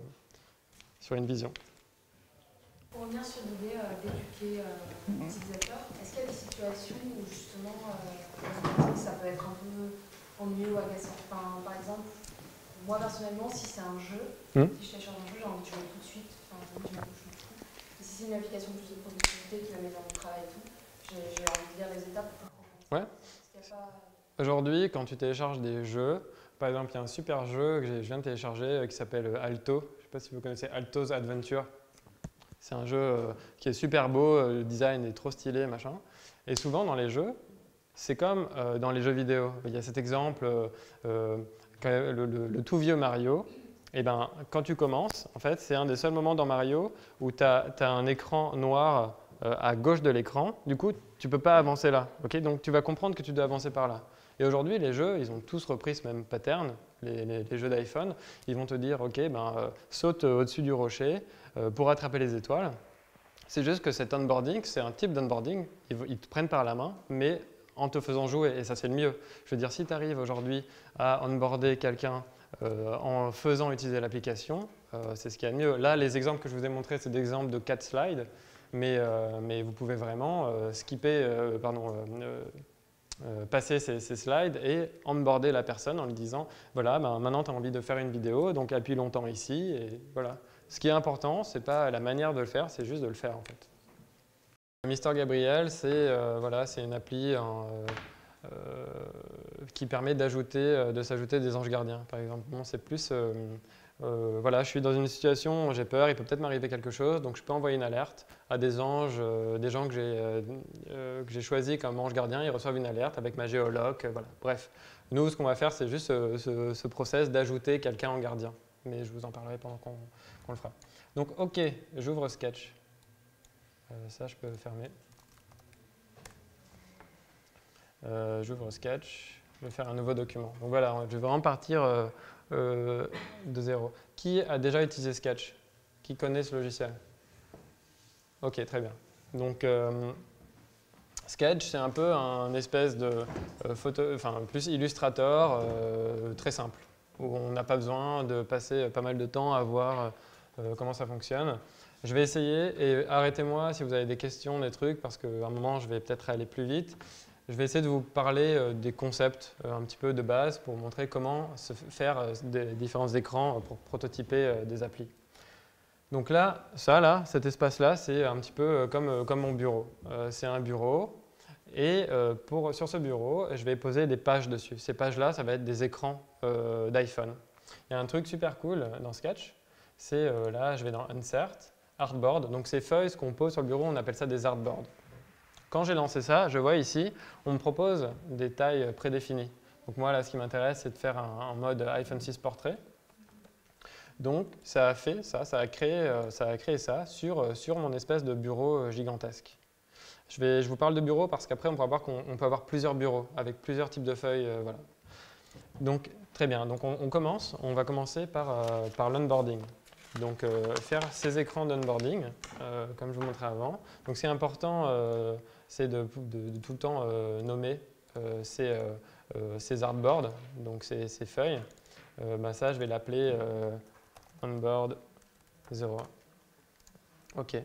InVision. Pour revenir sur l'idée d'éduquer l'utilisateur, est-ce qu'il y a des situations où justement ça peut être un peu ennuyeux ou agaçant? Enfin, par exemple, moi personnellement, si c'est un jeu, si je télécharge un jeu, j'ai envie de jouer tout de suite. Enfin, j'ai envie de jouer tout. Et si c'est une application plus de productivité qui va m'aider dans mon travail et tout, j'ai envie de lire les étapes pour comprendre. Ouais. Aujourd'hui, quand tu télécharges des jeux, Par exemple, il y a un super jeu que je viens de télécharger qui s'appelle Alto. Je ne sais pas si vous connaissez Alto's Adventure. C'est un jeu qui est super beau, le design est trop stylé, machin. Et souvent dans les jeux, c'est comme dans les jeux vidéo. Il y a cet exemple, le tout vieux Mario. Et ben, quand tu commences, en fait, c'est un des seuls moments dans Mario où tu as un écran noir à gauche de l'écran. Du coup, tu ne peux pas avancer là. Okay, donc, tu vas comprendre que tu dois avancer par là. Et aujourd'hui, les jeux, ils ont tous repris ce même pattern. Les jeux d'iPhone, ils vont te dire, OK, saute au-dessus du rocher pour attraper les étoiles. C'est juste que cet onboarding, c'est un type d'onboarding. Ils te prennent par la main, mais en te faisant jouer. Et ça, c'est le mieux. Je veux dire, si tu arrives aujourd'hui à onboarder quelqu'un en faisant utiliser l'application, c'est ce qu'il y a de mieux. Là, les exemples que je vous ai montrés, c'est des exemples de 4 slides, mais vous pouvez vraiment passer ces slides et onboarder la personne en lui disant voilà, maintenant tu as envie de faire une vidéo, donc appuie longtemps ici. Et voilà. Ce qui est important, ce n'est pas la manière de le faire, c'est juste de le faire en fait. Mister Gabriel, c'est une appli qui permet de s'ajouter des anges gardiens, par exemple. Bon, c'est plus, je suis dans une situation où j'ai peur, il peut peut-être m'arriver quelque chose, donc je peux envoyer une alerte à des anges, des gens que j'ai choisis comme anges gardiens, ils reçoivent une alerte avec ma géoloc, voilà. Bref, nous, ce qu'on va faire, c'est juste ce process d'ajouter quelqu'un en gardien, mais je vous en parlerai pendant qu'on le fera. Donc, OK, j'ouvre Sketch. Ça, je peux fermer. J'ouvre Sketch, je vais faire un nouveau document. Donc voilà, je vais vraiment partir de zéro. Qui a déjà utilisé Sketch? Qui connaît ce logiciel? OK, très bien. Donc Sketch, c'est un peu un espèce de plus Illustrator, très simple, où on n'a pas besoin de passer pas mal de temps à voir comment ça fonctionne. Je vais essayer, et arrêtez-moi si vous avez des questions, des trucs, parce qu'à un moment, je vais peut-être aller plus vite. Je vais essayer de vous parler des concepts un petit peu de base pour vous montrer comment se faire des différents écrans pour prototyper des applis. Donc là, cet espace-là, c'est un petit peu comme mon bureau. C'est un bureau, et sur ce bureau, je vais poser des pages dessus. Ces pages-là, ça va être des écrans d'iPhone. Il y a un truc super cool dans Sketch, c'est là, je vais dans Insert, Artboard. Donc ces feuilles, ce qu'on pose sur le bureau, on appelle ça des artboards. Quand j'ai lancé ça, je vois ici, on me propose des tailles prédéfinies. Donc moi, là, ce qui m'intéresse, c'est de faire un mode iPhone 6 portrait. Donc ça a fait ça, ça a créé ça sur mon espèce de bureau gigantesque. Je vous parle de bureau parce qu'après, on pourra voir qu'on peut avoir plusieurs bureaux avec plusieurs types de feuilles. Voilà. Donc très bien, donc on va commencer par l'onboarding. Donc faire ces écrans d'onboarding, comme je vous montrais avant. Donc c'est important, c'est de tout le temps nommer ces artboards, donc ces feuilles. Ça, je vais l'appeler onboard 01. OK.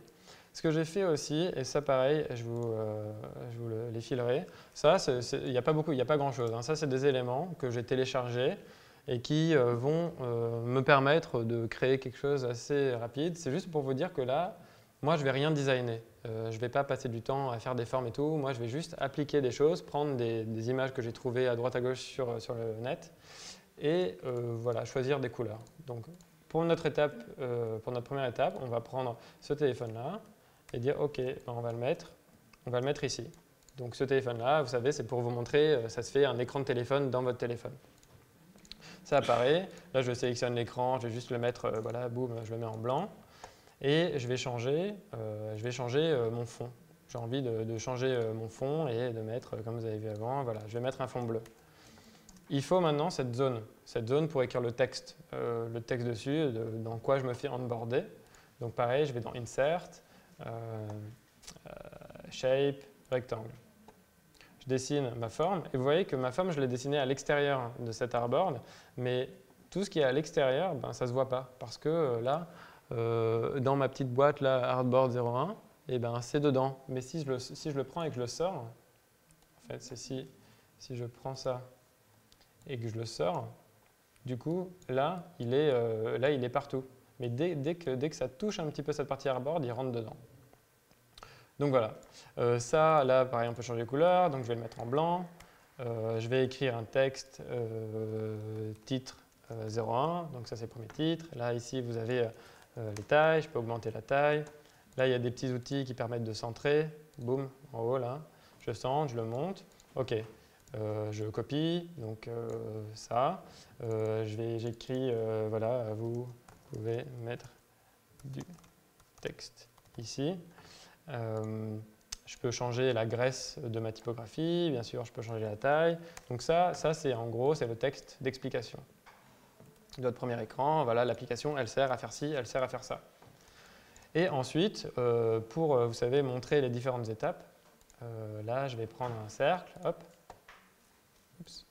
Ce que j'ai fait aussi, et ça pareil, je vous les filerai, ça, il n'y a pas grand-chose. Hein. Ça, c'est des éléments que j'ai téléchargés et qui vont me permettre de créer quelque chose assez rapide. C'est juste pour vous dire que là, moi, je ne vais rien designer. Je ne vais pas passer du temps à faire des formes et tout. Moi, je vais juste appliquer des choses, prendre des images que j'ai trouvées à droite à gauche sur le net et voilà, choisir des couleurs. Donc, pour notre première étape, on va prendre ce téléphone-là et dire OK, on va le mettre ici. Donc, ce téléphone-là, vous savez, c'est pour vous montrer, ça se fait un écran de téléphone dans votre téléphone. Ça apparaît, là je sélectionne l'écran, je vais juste le mettre, voilà, boum, je le mets en blanc. Et je vais changer mon fond. J'ai envie de changer mon fond et de mettre, comme vous avez vu avant, voilà, je vais mettre un fond bleu. Il faut maintenant cette zone pour écrire le texte dessus, dans quoi je me fais onboarder. Donc pareil, je vais dans Insert, Shape, Rectangle. Je dessine ma forme, et vous voyez que ma forme, je l'ai dessinée à l'extérieur de cet artboard, mais tout ce qui est à l'extérieur, ça ne se voit pas, parce que là, dans ma petite boîte, là, Artboard 01, c'est dedans. Mais si je le prends et que je le sors, en fait, c'est si je prends ça et que je le sors, du coup, là, il est partout. Mais dès que ça touche un petit peu cette partie Artboard, il rentre dedans. Donc voilà, ça, là, pareil, on peut changer de couleur, donc je vais le mettre en blanc. je vais écrire un texte titre 01, donc ça c'est le premier titre. Là ici vous avez les tailles, je peux augmenter la taille. Là il y a des petits outils qui permettent de centrer, boum, en haut là, je centre, je le monte, ok. Je copie, donc ça, j'écris, voilà, vous pouvez mettre du texte ici. Je peux changer la graisse de ma typographie, bien sûr, je peux changer la taille. Donc ça c'est en gros, c'est le texte d'explication. Notre premier écran, voilà, l'application, elle sert à faire ci, elle sert à faire ça. Et ensuite, pour, vous savez, montrer les différentes étapes, là, je vais prendre un cercle, hop. Oups.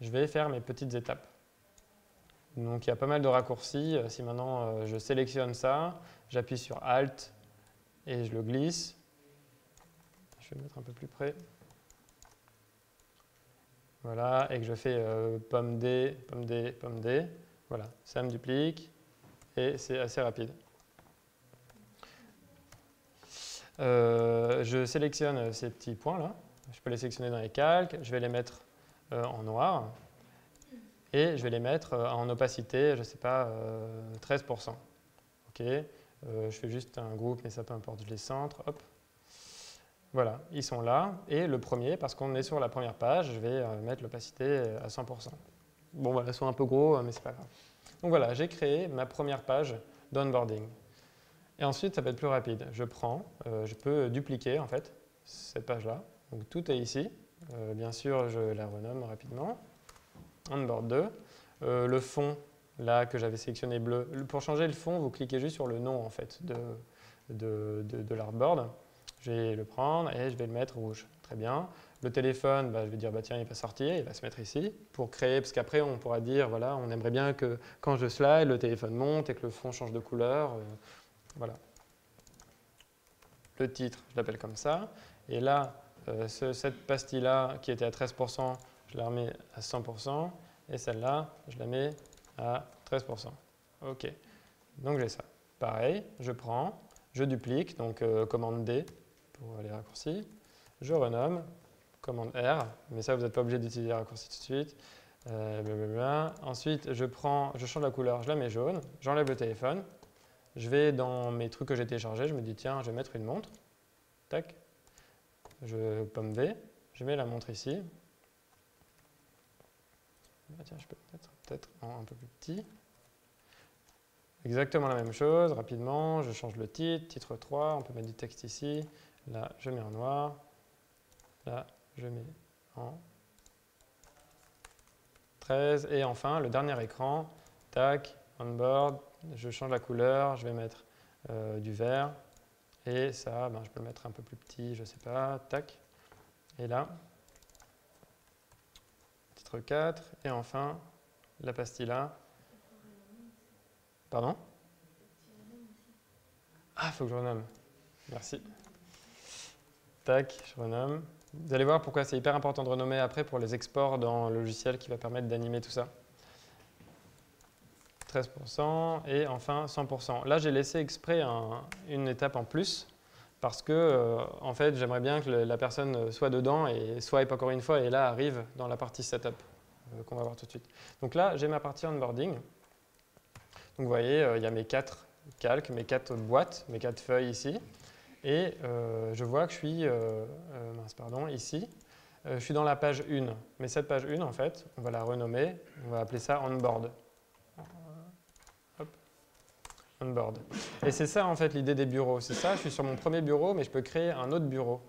Je vais faire mes petites étapes. Donc il y a pas mal de raccourcis. Si maintenant je sélectionne ça, j'appuie sur Alt et je le glisse. Je vais me mettre un peu plus près. Voilà, et que je fais pomme D, pomme D, pomme D. Voilà, ça me duplique et c'est assez rapide. Je sélectionne ces petits points là. Je peux les sélectionner dans les calques, je vais les mettre en noir et je vais les mettre en opacité, je ne sais pas, 13%. Ok, je fais juste un groupe, mais ça peu importe, je les centre, hop. Voilà, ils sont là. Et le premier, parce qu'on est sur la première page, je vais mettre l'opacité à 100%. Bon, voilà, ils sont un peu gros, mais c'est pas grave. Donc voilà, j'ai créé ma première page d'onboarding. Et ensuite, ça va être plus rapide. Je prends, je peux dupliquer en fait cette page-là. Donc tout est ici. Bien sûr, je la renomme rapidement. Onboard 2. Le fond, là, que j'avais sélectionné bleu. Pour changer le fond, vous cliquez juste sur le nom en fait de l'artboard. Je vais le prendre et je vais le mettre rouge. Très bien. Le téléphone, je vais dire, tiens, il va sortir, il va se mettre ici pour créer, parce qu'après, on pourra dire, voilà, on aimerait bien que quand je slide, le téléphone monte et que le fond change de couleur. Voilà. Le titre, je l'appelle comme ça. Et là, cette pastille-là, qui était à 13%, je la remets à 100%. Et celle-là, je la mets à 13%. OK. Donc j'ai ça. Pareil, je prends, je duplique, donc commande D pour les raccourcis. Je renomme, commande R, mais ça, vous n'êtes pas obligé d'utiliser les raccourcis tout de suite. Blablabla. Ensuite, je change la couleur, je la mets jaune, j'enlève le téléphone. Je vais dans mes trucs que j'ai téléchargés, je me dis, tiens, je vais mettre une montre. Tac. Je pomme V, je mets la montre ici. Tiens, je peux mettre peut-être un peu plus petit. Exactement la même chose, rapidement, je change le titre, titre 3, on peut mettre du texte ici. Là, je mets en noir. Là, je mets en 13. Et enfin, le dernier écran, tac, onboard, je change la couleur, je vais mettre du vert. Et ça, je peux le mettre un peu plus petit, je ne sais pas, tac. Et là, titre 4. Et enfin, la pastille là. Pardon? Ah, il faut que je renomme. Merci. Tac, je renomme. Vous allez voir pourquoi c'est hyper important de renommer après pour les exports dans le logiciel qui va permettre d'animer tout ça. 13% et enfin 100%. Là, j'ai laissé exprès une étape en plus parce que, en fait, j'aimerais bien que la personne soit dedans et swipe encore une fois et là arrive dans la partie setup qu'on va voir tout de suite. Donc là, j'ai ma partie onboarding. Donc vous voyez, il y a mes 4 calques, mes 4 boîtes, mes 4 feuilles ici. Et je vois que je suis ici. Je suis dans la page 1. Mais cette page 1, en fait, on va la renommer. On va appeler ça onboard. Hop. Onboard. Et c'est ça, en fait, l'idée des bureaux. C'est ça, je suis sur mon premier bureau, mais je peux créer un autre bureau.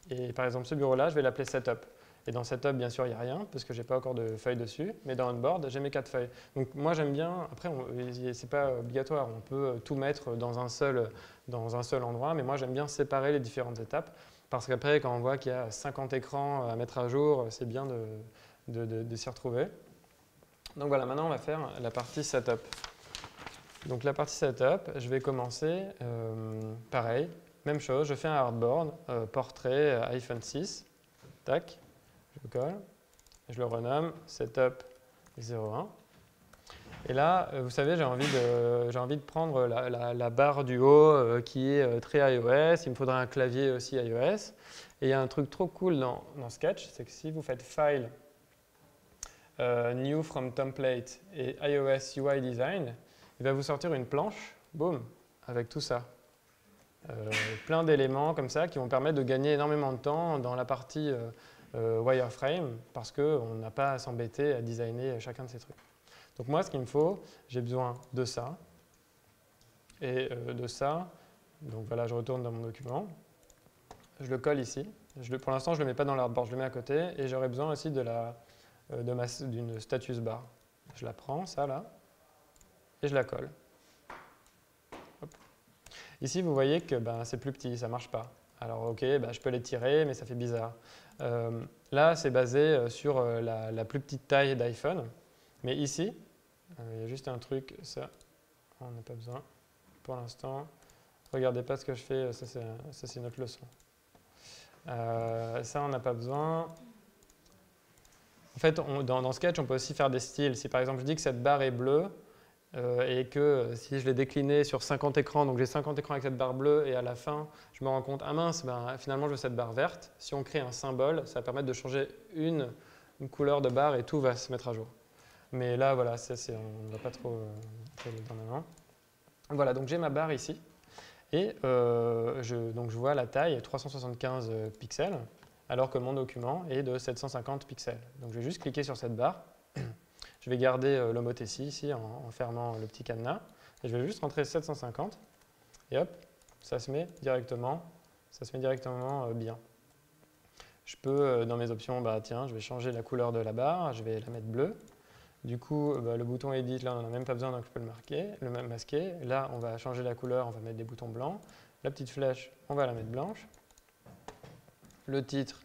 Et par exemple, ce bureau-là, je vais l'appeler setup. Et dans setup, bien sûr, il n'y a rien, parce que je n'ai pas encore de feuilles dessus. Mais dans onboard, j'ai mes 4 feuilles. Donc moi, j'aime bien, après, ce n'est pas obligatoire. On peut tout mettre dans un seul endroit. Mais moi, j'aime bien séparer les différentes étapes. Parce qu'après, quand on voit qu'il y a 50 écrans à mettre à jour, c'est bien de s'y retrouver. Donc voilà, maintenant, on va faire la partie setup. Donc la partie setup, je vais commencer, pareil, même chose, je fais un artboard, portrait iPhone 6, tac, je le colle, je le renomme setup 01. Et là, vous savez, j'ai envie de prendre la barre du haut qui est très iOS. Il me faudrait un clavier aussi iOS. Et il y a un truc trop cool dans Sketch, c'est que si vous faites File, New from Template et iOS UI Design, il va vous sortir une planche, boum, avec tout ça. Plein d'éléments comme ça qui vont permettre de gagner énormément de temps dans la partie wireframe parce qu'on n'a pas à s'embêter à designer chacun de ces trucs. Donc moi, ce qu'il me faut, j'ai besoin de ça et de ça. Donc voilà, je retourne dans mon document. Je le colle ici. Pour l'instant, je ne le mets pas dans l'artboard, je le mets à côté. Et j'aurai besoin aussi d'une status bar. Je la prends, ça là, et je la colle. Hop. Ici, vous voyez que c'est plus petit, ça ne marche pas. Alors ok, je peux l'étirer, mais ça fait bizarre. Là, c'est basé sur la plus petite taille d'iPhone. Mais ici, il y a juste un truc, ça, on n'a pas besoin pour l'instant. Regardez pas ce que je fais, ça c'est notre leçon. Ça, on n'a pas besoin. En fait, dans Sketch, on peut aussi faire des styles. Si par exemple, je dis que cette barre est bleue, et que si je l'ai déclinée sur 50 écrans, donc j'ai 50 écrans avec cette barre bleue, et à la fin, je me rends compte, ah mince, finalement, je veux cette barre verte. Si on crée un symbole, ça va permettre de changer une couleur de barre et tout va se mettre à jour. Mais là, voilà, on ne va pas trop faire le temps maintenant. Voilà, donc j'ai ma barre ici. Et donc je vois la taille 375 pixels, alors que mon document est de 750 pixels. Donc je vais juste cliquer sur cette barre. Je vais garder l'homothétie ici en fermant le petit cadenas. Et je vais juste rentrer 750. Et hop, ça se met directement bien. Je peux, dans mes options, tiens, je vais changer la couleur de la barre, je vais la mettre bleue. Du coup, le bouton Edit, là, on n'en a même pas besoin, donc je peux le masquer. Là, on va changer la couleur, on va mettre des boutons blancs. La petite flèche, on va la mettre blanche. Le titre,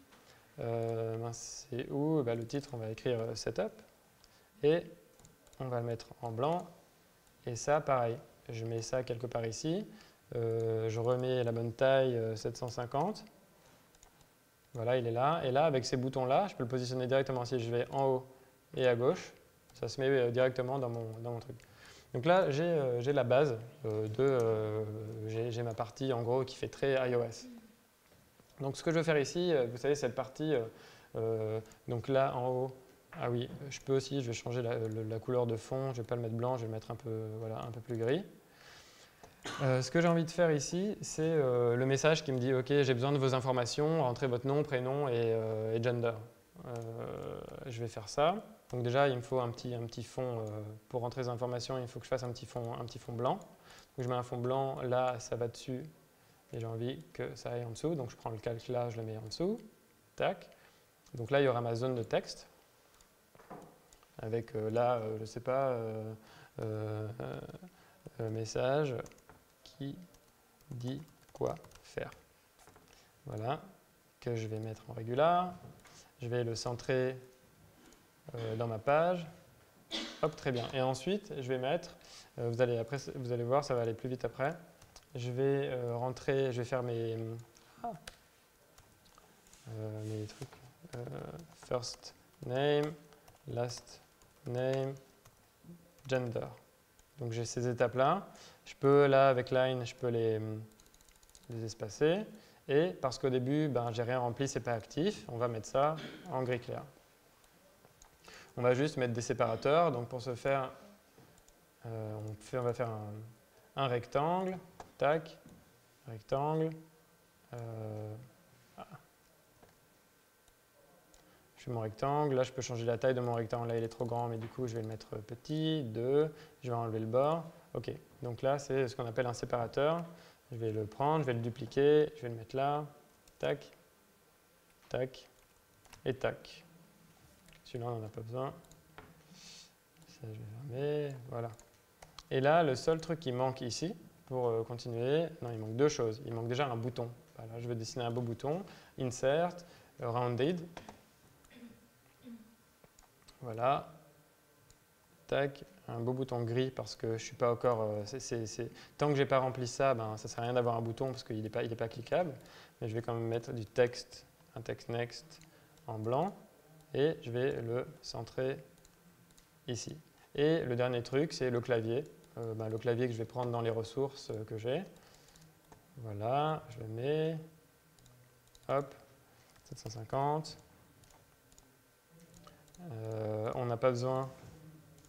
c'est où? Le titre, on va écrire Setup. Et on va le mettre en blanc. Et ça, pareil, je mets ça quelque part ici. Je remets la bonne taille, 750. Voilà, il est là. Et là, avec ces boutons-là, je peux le positionner directement. Si je vais en haut et à gauche, ça se met directement dans mon truc. Donc là, j'ai la base j'ai ma partie en gros qui fait très iOS. Donc ce que je vais faire ici, vous savez, cette partie, donc là en haut, ah oui, je peux aussi, je vais changer la couleur de fond, je ne vais pas le mettre blanc, je vais le mettre un peu plus gris. Ce que j'ai envie de faire ici, c'est le message qui me dit « Ok, j'ai besoin de vos informations, rentrez votre nom, prénom et gender ». Je vais faire ça. Donc déjà, il me faut un petit fond pour rentrer les informations. Il faut que je fasse un petit fond blanc. Donc je mets un fond blanc, là, ça va dessus. Et j'ai envie que ça aille en dessous. Donc je prends le calque là, je le mets en dessous. Tac. Donc là, il y aura ma zone de texte. Avec là, je ne sais pas, message qui dit quoi faire. Voilà. Que je vais mettre en régular. Je vais le centrer dans ma page. Hop, très bien. Et ensuite, je vais mettre, vous allez voir, ça va aller plus vite après. Je vais rentrer, je vais faire mes trucs. First name, last name, gender. Donc j'ai ces étapes-là. Je peux, là, avec line, je peux les espacer. Et parce qu'au début, j'ai rien rempli, c'est pas actif, on va mettre ça en gris clair. On va juste mettre des séparateurs. Donc pour ce faire, on va faire un rectangle. Tac, rectangle. Je fais mon rectangle. Là, je peux changer la taille de mon rectangle. Là, il est trop grand, mais du coup, je vais le mettre petit. 2. Je vais enlever le bord. OK. Donc là, c'est ce qu'on appelle un séparateur. Je vais le prendre, je vais le dupliquer, je vais le mettre là, tac, tac, et tac. Celui-là, on n'en a pas besoin. Ça, je vais fermer, voilà. Et là, le seul truc qui manque ici, pour continuer, non, il manque deux choses. Il manque déjà un bouton. Voilà, je vais dessiner un beau bouton, Insert, Rounded. Voilà. Tac. Un beau bouton gris parce que je suis pas encore. Tant que j'ai pas rempli ça, ça sert à rien d'avoir un bouton parce qu'il n'est pas cliquable. Mais je vais quand même mettre du texte, un text next en blanc et je vais le centrer ici. Et le dernier truc, c'est le clavier. Le clavier que je vais prendre dans les ressources que j'ai. Voilà, je le mets. Hop, 750. On n'a pas besoin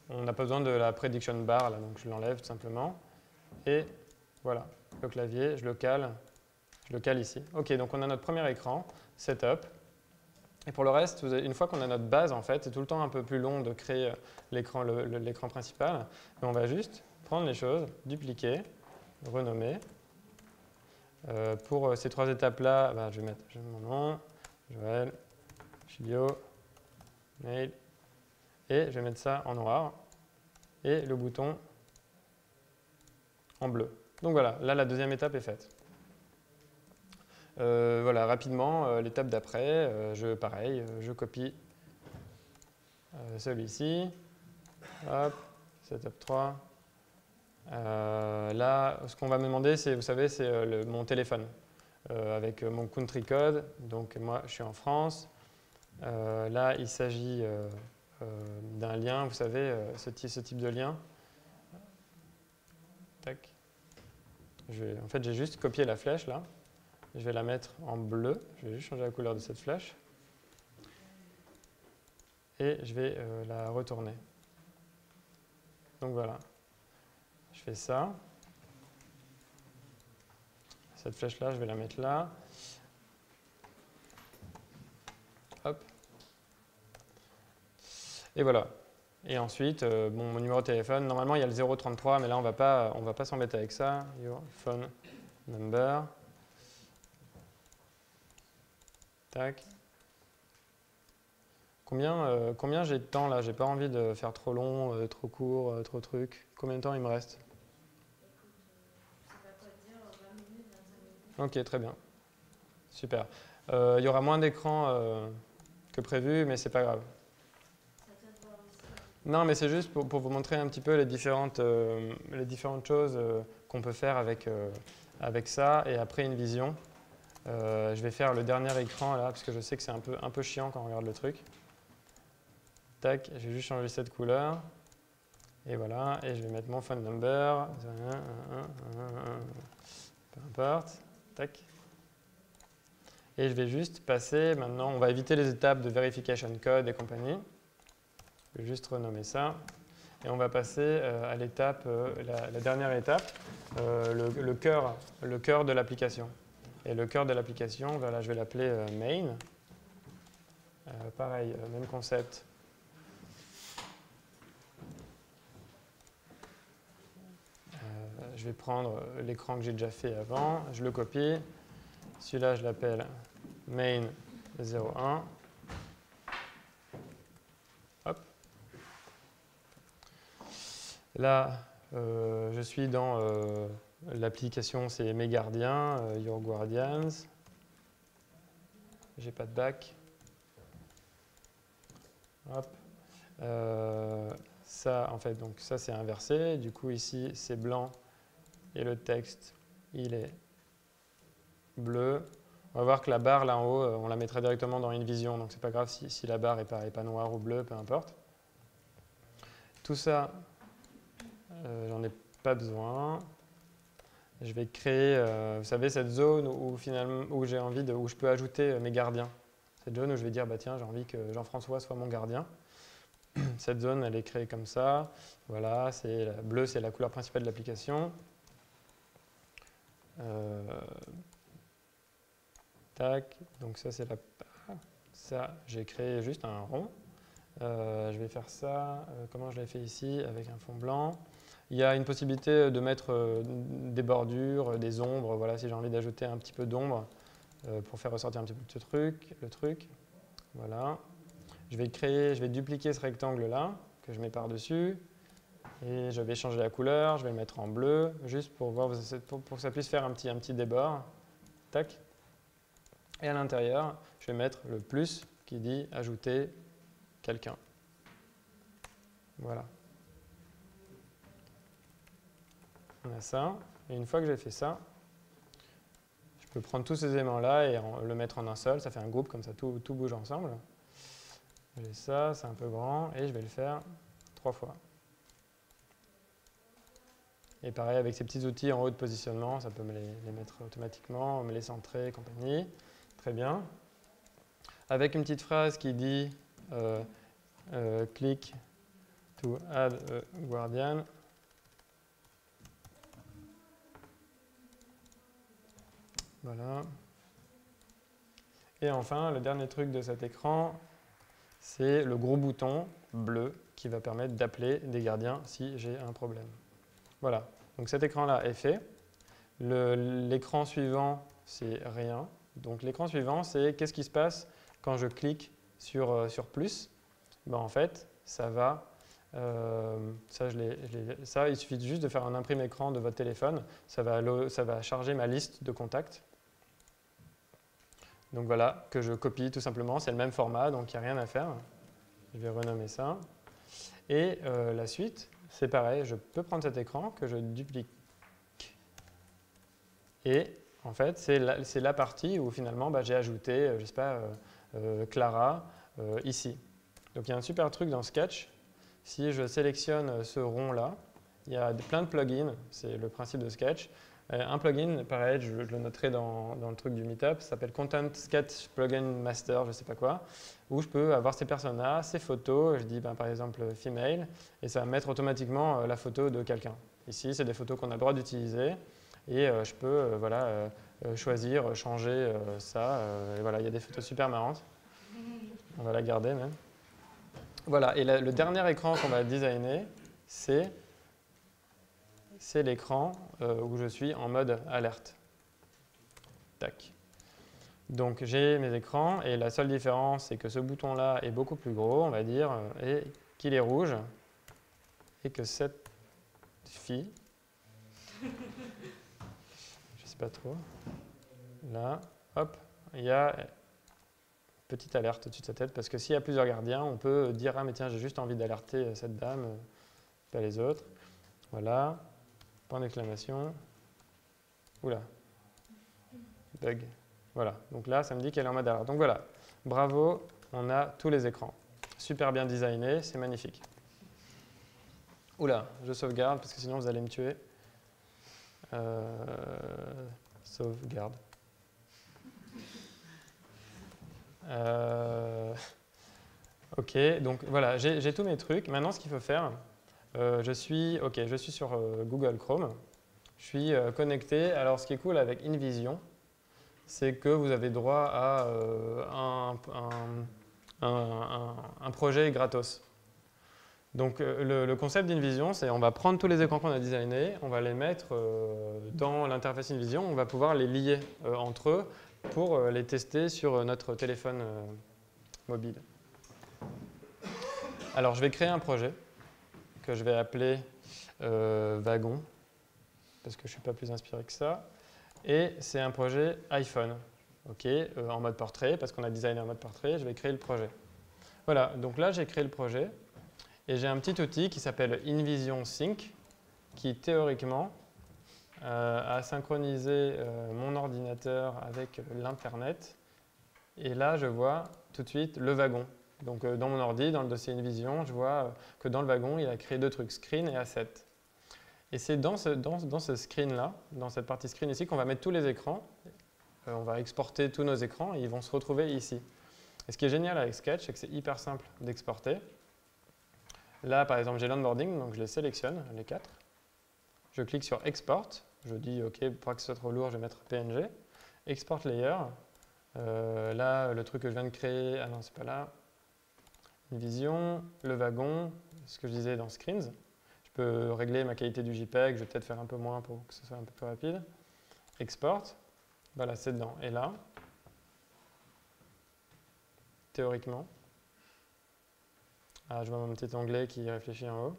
de la prediction bar, là, donc je l'enlève tout simplement. Et voilà, le clavier, je le cale ici. Ok, donc on a notre premier écran, setup. Et pour le reste, une fois qu'on a notre base, en fait, c'est tout le temps un peu plus long de créer l'écran principal. Mais on va juste prendre les choses, dupliquer, renommer. Pour ces 3 étapes-là, je vais mettre mon nom, Joël, Filio, mail, et je vais mettre ça en noir, et le bouton en bleu. Donc voilà, là la deuxième étape est faite. Voilà, rapidement, l'étape d'après, pareil, je copie celui-ci, hop, setup 3. Là, ce qu'on va me demander, c'est, vous savez, c'est mon téléphone avec mon country code. Donc moi, je suis en France. Là, il s'agit d'un lien, vous savez, ce type de lien. Tac. En fait, j'ai juste copié la flèche là. Je vais la mettre en bleu. Je vais juste changer la couleur de cette flèche. Et je vais la retourner. Donc voilà. Je fais ça. Cette flèche-là, je vais la mettre là. Hop. Et voilà. Et ensuite, mon numéro de téléphone, normalement, il y a le 033, mais là, on va pas s'embêter avec ça. Your phone number. Tac. Combien j'ai de temps là? J'ai pas envie de faire trop long, trop court, trop truc. Combien de temps il me reste? Ok, très bien. Super. Il y aura moins d'écran que prévu, mais c'est pas grave. Non, mais c'est juste pour vous montrer un petit peu les différentes choses qu'on peut faire avec ça et après une vision. Je vais faire le dernier écran là, parce que je sais que c'est un peu chiant quand on regarde le truc. Tac, je vais juste changer cette couleur. Et voilà, et je vais mettre mon phone number. Peu importe. Tac. Et je vais juste passer, maintenant, on va éviter les étapes de verification code et compagnie. Je vais juste renommer ça. Et on va passer à l'étape, la dernière étape, le cœur de l'application. Et le cœur de l'application, voilà, je vais l'appeler main. Pareil, même concept. Je vais prendre l'écran que j'ai déjà fait avant, je le copie. Celui-là, je l'appelle main 01. Hop. Là, je suis dans l'application, c'est mes gardiens, Your Guardians. J'ai pas de back. Hop. Ça, en fait, donc ça c'est inversé. Du coup, ici, c'est blanc et le texte, il est bleu. On va voir que la barre là en haut, on la mettra directement dans InVision, donc c'est pas grave si la barre est pas noire ou bleue, peu importe. Tout ça, j'en ai pas besoin. Je vais créer, vous savez, cette zone où je peux ajouter mes gardiens. Cette zone où je vais dire, bah tiens, j'ai envie que Jean-François soit mon gardien. Cette zone, elle est créée comme ça. Voilà, bleu, c'est la couleur principale de l'application. Tac, donc ça c'est ça, j'ai créé juste un rond. Je vais faire ça, comment je l'ai fait ici, avec un fond blanc. Il y a une possibilité de mettre des bordures, des ombres, voilà, si j'ai envie d'ajouter un petit peu d'ombre pour faire ressortir un petit peu le truc. Voilà. Je vais dupliquer ce rectangle-là, que je mets par-dessus. Et je vais changer la couleur, je vais le mettre en bleu, juste pour que ça puisse faire un petit débord. Tac. Et à l'intérieur, je vais mettre le plus qui dit ajouter quelqu'un. Voilà. On a ça. Et une fois que j'ai fait ça, je peux prendre tous ces éléments-là et le mettre en un seul. Ça fait un groupe, comme ça tout bouge ensemble. J'ai ça, c'est un peu grand, et je vais le faire 3 fois. Et pareil, avec ces petits outils en haut de positionnement, ça peut me les mettre automatiquement, me les centrer et compagnie. Très bien. Avec une petite phrase qui dit click to add a guardian. Voilà. Et enfin, le dernier truc de cet écran, c'est le gros bouton bleu qui va permettre d'appeler des gardiens si j'ai un problème. Voilà, donc cet écran-là est fait. L'écran suivant, c'est rien. Donc l'écran suivant, c'est qu'est-ce qui se passe quand je clique sur plus. Ben, en fait, ça va, ça, il suffit juste de faire un imprime écran de votre téléphone. Ça va charger ma liste de contacts. Donc voilà, que je copie tout simplement. C'est le même format, donc il n'y a rien à faire. Je vais renommer ça. Et la suite, c'est pareil. Je peux prendre cet écran que je duplique. Et en fait, c'est la partie où finalement j'ai ajouté, je sais pas, Clara ici. Donc il y a un super truc dans Sketch. Si je sélectionne ce rond-là, il y a plein de plugins. C'est le principe de Sketch. Un plugin, pareil, je le noterai dans le truc du Meetup, ça s'appelle Content Sketch Plugin Master, je ne sais pas quoi, où je peux avoir ces personas, ces photos, je dis par exemple female, et ça va mettre automatiquement la photo de quelqu'un. Ici, c'est des photos qu'on a le droit d'utiliser, et je peux voilà, choisir, changer ça. Et voilà, il y a des photos super marrantes. On va la garder même. Voilà, et le dernier écran qu'on va designer, c'est l'écran où je suis en mode alerte. Tac. Donc j'ai mes écrans et la seule différence, c'est que ce bouton-là est beaucoup plus gros, on va dire, et qu'il est rouge, et que cette fille, je ne sais pas trop, là, hop, il y a une petite alerte au-dessus de sa tête, parce que s'il y a plusieurs gardiens, on peut dire « Ah mais tiens, j'ai juste envie d'alerter cette dame, pas les autres ». Voilà. Point d'exclamation. Oula. Bug. Voilà. Donc là, ça me dit qu'elle est en mode alerte. Donc voilà. Bravo, on a tous les écrans. Super bien designé, c'est magnifique. Oula, je sauvegarde parce que sinon vous allez me tuer. Sauvegarde. Ok, donc voilà, j'ai tous mes trucs. Maintenant, ce qu'il faut faire, je suis sur Google Chrome. Je suis connecté. Alors, ce qui est cool avec InVision, c'est que vous avez droit à un projet gratos. Donc, le concept d'InVision, c'est on va prendre tous les écrans qu'on a designés, on va les mettre dans l'interface InVision, on va pouvoir les lier entre eux pour les tester sur notre téléphone mobile. Alors, je vais créer un projet que je vais appeler Wagon, parce que je ne suis pas plus inspiré que ça. Et c'est un projet iPhone, en mode portrait, parce qu'on a designé en mode portrait, je vais créer le projet. Voilà, donc là j'ai créé le projet, et j'ai un petit outil qui s'appelle InVision Sync, qui théoriquement a synchronisé mon ordinateur avec l'Internet. Et là je vois tout de suite le wagon. Donc dans mon ordi, dans le dossier InVision, je vois que dans le wagon, il a créé deux trucs, screen et asset. Et c'est dans ce screen-là, dans cette partie screen ici, qu'on va mettre tous les écrans. On va exporter tous nos écrans et ils vont se retrouver ici. Et ce qui est génial avec Sketch, c'est que c'est hyper simple d'exporter. Là, par exemple, j'ai l'onboarding, donc je les sélectionne, les 4. Je clique sur Export. Je dis, OK, pour pas que ce soit trop lourd, je vais mettre PNG. Export Layer. Là, le truc que je viens de créer, ah non, c'est pas là. InVision, le wagon, ce que je disais dans Screens. Je peux régler ma qualité du JPEG, je vais peut-être faire un peu moins pour que ce soit un peu plus rapide. Export, voilà, c'est dedans. Et là, théoriquement, je vois mon petit onglet qui réfléchit en haut.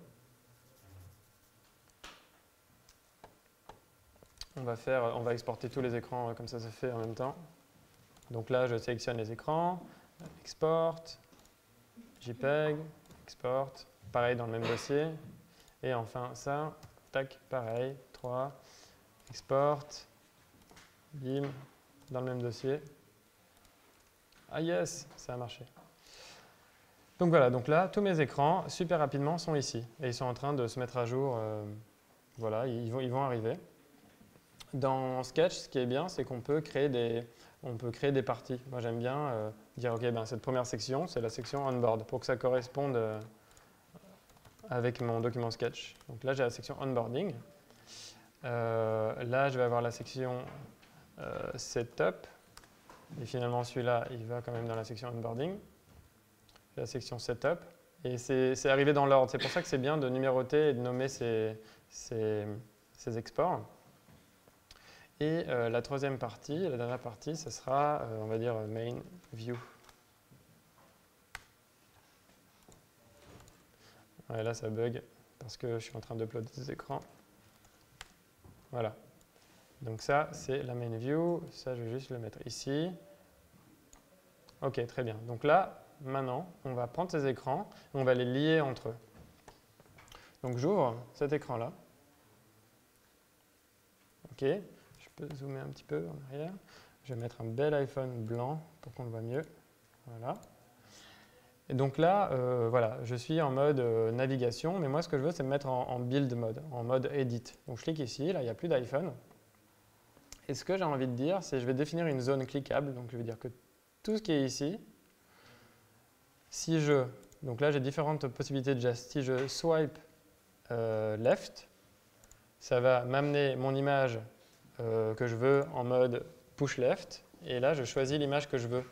On va exporter tous les écrans comme ça se fait en même temps. Donc là, je sélectionne les écrans, export, JPEG, export, pareil dans le même dossier. Et enfin ça, tac, pareil, 3, export, bim, dans le même dossier. Ah yes, ça a marché. Donc voilà, donc là, tous mes écrans, super rapidement, sont ici. Et ils sont en train de se mettre à jour Voilà, ils vont arriver. Dans Sketch, ce qui est bien, c'est qu'on peut créer des parties. Moi, j'aime bien dire, OK, ben, cette première section, c'est la section onboard, pour que ça corresponde avec mon document Sketch. Donc là, j'ai la section onboarding. Là, je vais avoir la section setup. Et finalement, celui-là, il va quand même dans la section onboarding. J'ai la section setup. Et c'est arrivé dans l'ordre. C'est pour ça que c'est bien de numéroter et de nommer ces exports. Et la troisième partie, la dernière partie, ce sera, on va dire, main view. Ouais, là, ça bug parce que je suis en train d'uploader des écrans. Voilà. Donc ça, c'est la main view. Ça, je vais juste le mettre ici. OK, très bien. Donc là, maintenant, on va prendre ces écrans et on va les lier entre eux. Donc j'ouvre cet écran-là. OK. Je peux zoomer un petit peu en arrière. Je vais mettre un bel iPhone blanc pour qu'on le voit mieux. Voilà. Et donc là, voilà, je suis en mode navigation, mais moi, ce que je veux, c'est me mettre en build mode, en mode edit. Donc je clique ici, là, il n'y a plus d'iPhone. Et ce que j'ai envie de dire, c'est que je vais définir une zone cliquable. Donc je vais dire que tout ce qui est ici, donc là, j'ai différentes possibilités de gestes. Si je swipe left, ça va m'amener mon image que je veux en mode push left. Et là, je choisis l'image que je veux.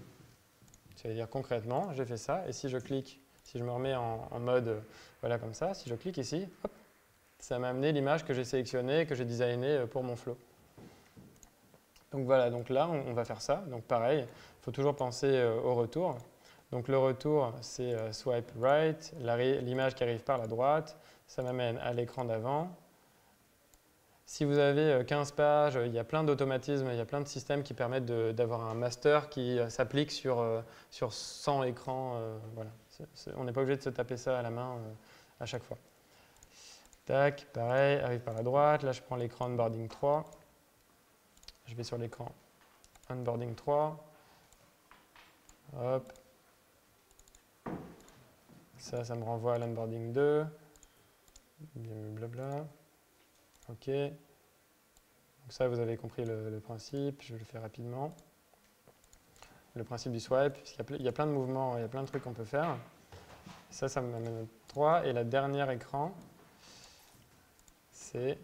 C'est-à-dire concrètement, j'ai fait ça. Et si je clique, si je me remets en mode voilà comme ça, si je clique ici, hop, ça m'a amené l'image que j'ai sélectionnée, que j'ai designée pour mon flow. Donc voilà, donc là, on va faire ça. Donc pareil, il faut toujours penser au retour. Donc le retour, c'est swipe right, l'image qui arrive par la droite, ça m'amène à l'écran d'avant. Si vous avez 15 pages, il y a plein d'automatismes, il y a plein de systèmes qui permettent d'avoir un master qui s'applique sur 100 écrans. Voilà. On n'est pas obligé de se taper ça à la main à chaque fois. Tac, pareil, arrive par la droite. Là, je prends l'écran onboarding 3. Je vais sur l'écran onboarding 3. Hop. Ça me renvoie à l'onboarding 2. Blabla. OK. Donc ça, vous avez compris le principe. Je vais le faire rapidement. Le principe du swipe, puisqu'il y a plein de mouvements, il y a plein de trucs qu'on peut faire. Ça m'amène à 3. Et la dernière écran, c'est...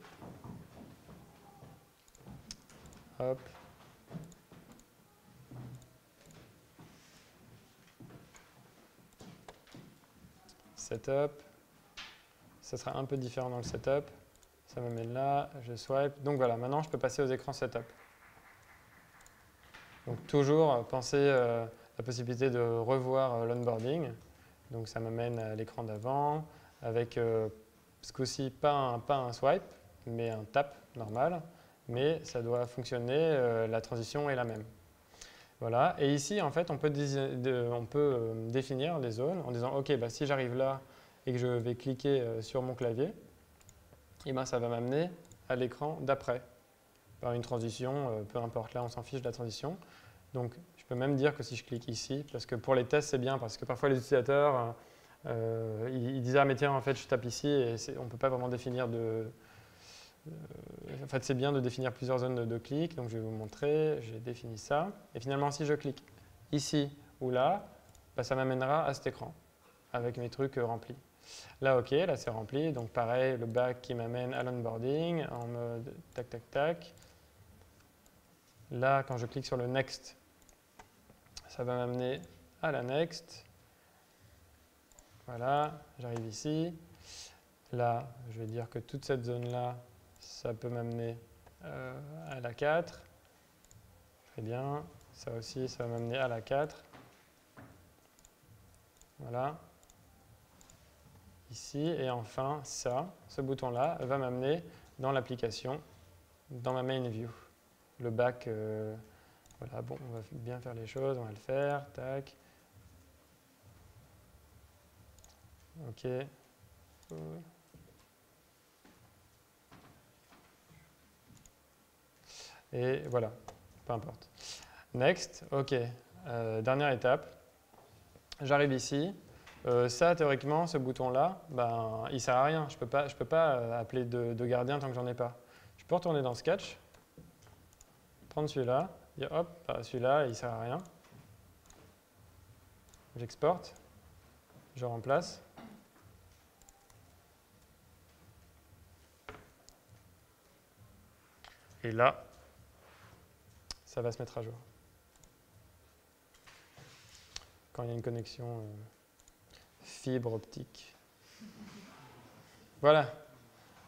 Hop. Setup. Ça sera un peu différent dans le setup. Ça m'amène là, je swipe. Donc voilà, maintenant je peux passer aux écrans setup. Donc toujours penser à la possibilité de revoir l'onboarding. Donc ça m'amène à l'écran d'avant avec ce coup-ci pas un swipe, mais un tap normal. Mais ça doit fonctionner, la transition est la même. Voilà. Et ici, en fait, on peut définir des zones en disant OK, bah, si j'arrive là et que je vais cliquer sur mon clavier, et ben, ça va m'amener à l'écran d'après, par une transition, peu importe, là on s'en fiche de la transition. Donc je peux même dire que si je clique ici, parce que pour les tests c'est bien, parce que parfois les utilisateurs, ils disent « Ah mais tiens, en fait je tape ici » et on ne peut pas vraiment définir en fait c'est bien de définir plusieurs zones de clic, donc je vais vous montrer, j'ai défini ça. Et finalement si je clique ici ou là, bah, ça m'amènera à cet écran, avec mes trucs remplis. Là, OK, là c'est rempli. Donc pareil, le back qui m'amène à l'onboarding en mode tac, tac, tac. Là, quand je clique sur le next, ça va m'amener à la next. Voilà, j'arrive ici. Là, je vais dire que toute cette zone-là, ça peut m'amener à la 4. Très bien. Ça aussi, ça va m'amener à la 4. Voilà. Ici, et enfin, ce bouton-là, va m'amener dans l'application, dans ma main view. Le back, voilà, bon, on va bien faire les choses, on va le faire, tac. OK. Et voilà, peu importe. Next, OK. Dernière étape. J'arrive ici. Ça, théoriquement, ce bouton-là, ben, il ne sert à rien. Je ne peux pas appeler de gardien tant que j'en ai pas. Je peux retourner dans Sketch, prendre celui-là, dire hop, celui-là, il ne sert à rien. J'exporte, je remplace. Et là, ça va se mettre à jour. Quand il y a une connexion fibre optique. Voilà.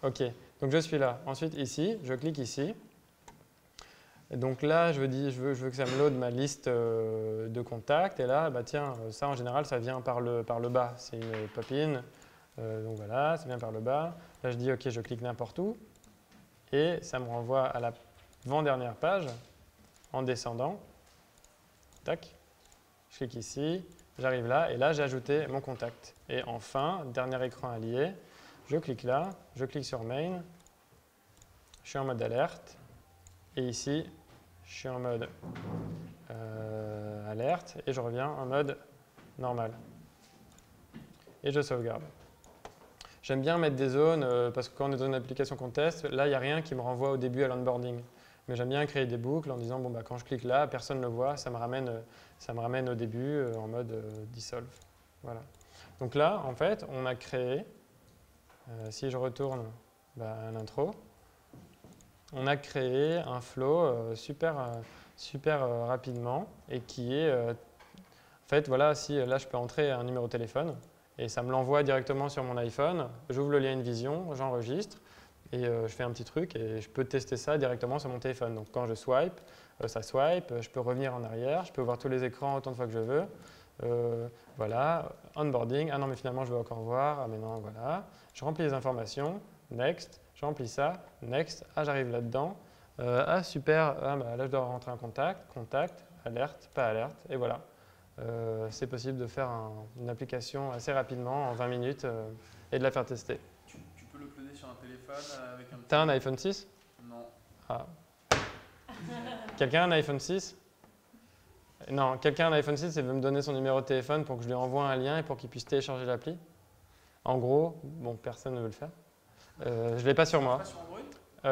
OK. Donc je suis là. Ensuite, ici, je clique ici. Et donc là, je veux que ça me load ma liste de contacts. Et là, bah tiens, ça en général, ça vient par le bas. C'est une pop-in. Donc voilà, ça vient par le bas. Là, je dis OK, je clique n'importe où. Et ça me renvoie à l'avant-dernière page en descendant. Tac. Je clique ici. J'arrive là. Et là, j'ai ajouté mon contact. Et enfin, dernier écran allié. Je clique là. Je clique sur Main. Je suis en mode alerte. Et ici, je suis en mode alerte et je reviens en mode normal. Et je sauvegarde. J'aime bien mettre des zones parce que quand on est dans une application qu'on teste, là, il n'y a rien qui me renvoie au début à l'onboarding. Mais j'aime bien créer des boucles en disant, bon, bah, quand je clique là, personne ne le voit, ça me ramène au début en mode dissolve. Voilà. Donc là, en fait, on a créé, si je retourne à l'intro, on a créé un flow super rapidement et qui est, en fait, voilà, si là je peux entrer un numéro de téléphone et ça me l'envoie directement sur mon iPhone, j'ouvre le lien InVision, j'enregistre et je fais un petit truc et je peux tester ça directement sur mon téléphone. Donc quand je swipe, ça swipe, je peux revenir en arrière, je peux voir tous les écrans autant de fois que je veux. Voilà, onboarding, ah non mais finalement je veux encore voir, ah mais non, voilà. Je remplis les informations, next. Je remplis ça, next, ah j'arrive là-dedans, ah super, ah, bah, là je dois rentrer un contact, alerte, pas alerte, et voilà. C'est possible de faire une application assez rapidement, en 20 minutes, et de la faire tester. Tu peux l'uploader sur un téléphone avec un... T'as un iPhone 6? Non. Ah. Quelqu'un a un iPhone 6? Non, quelqu'un a un iPhone 6 et veut me donner son numéro de téléphone pour que je lui envoie un lien et pour qu'il puisse télécharger l'appli? En gros, bon, personne ne veut le faire. Je ne l'ai pas sur moi. Pas sur Android?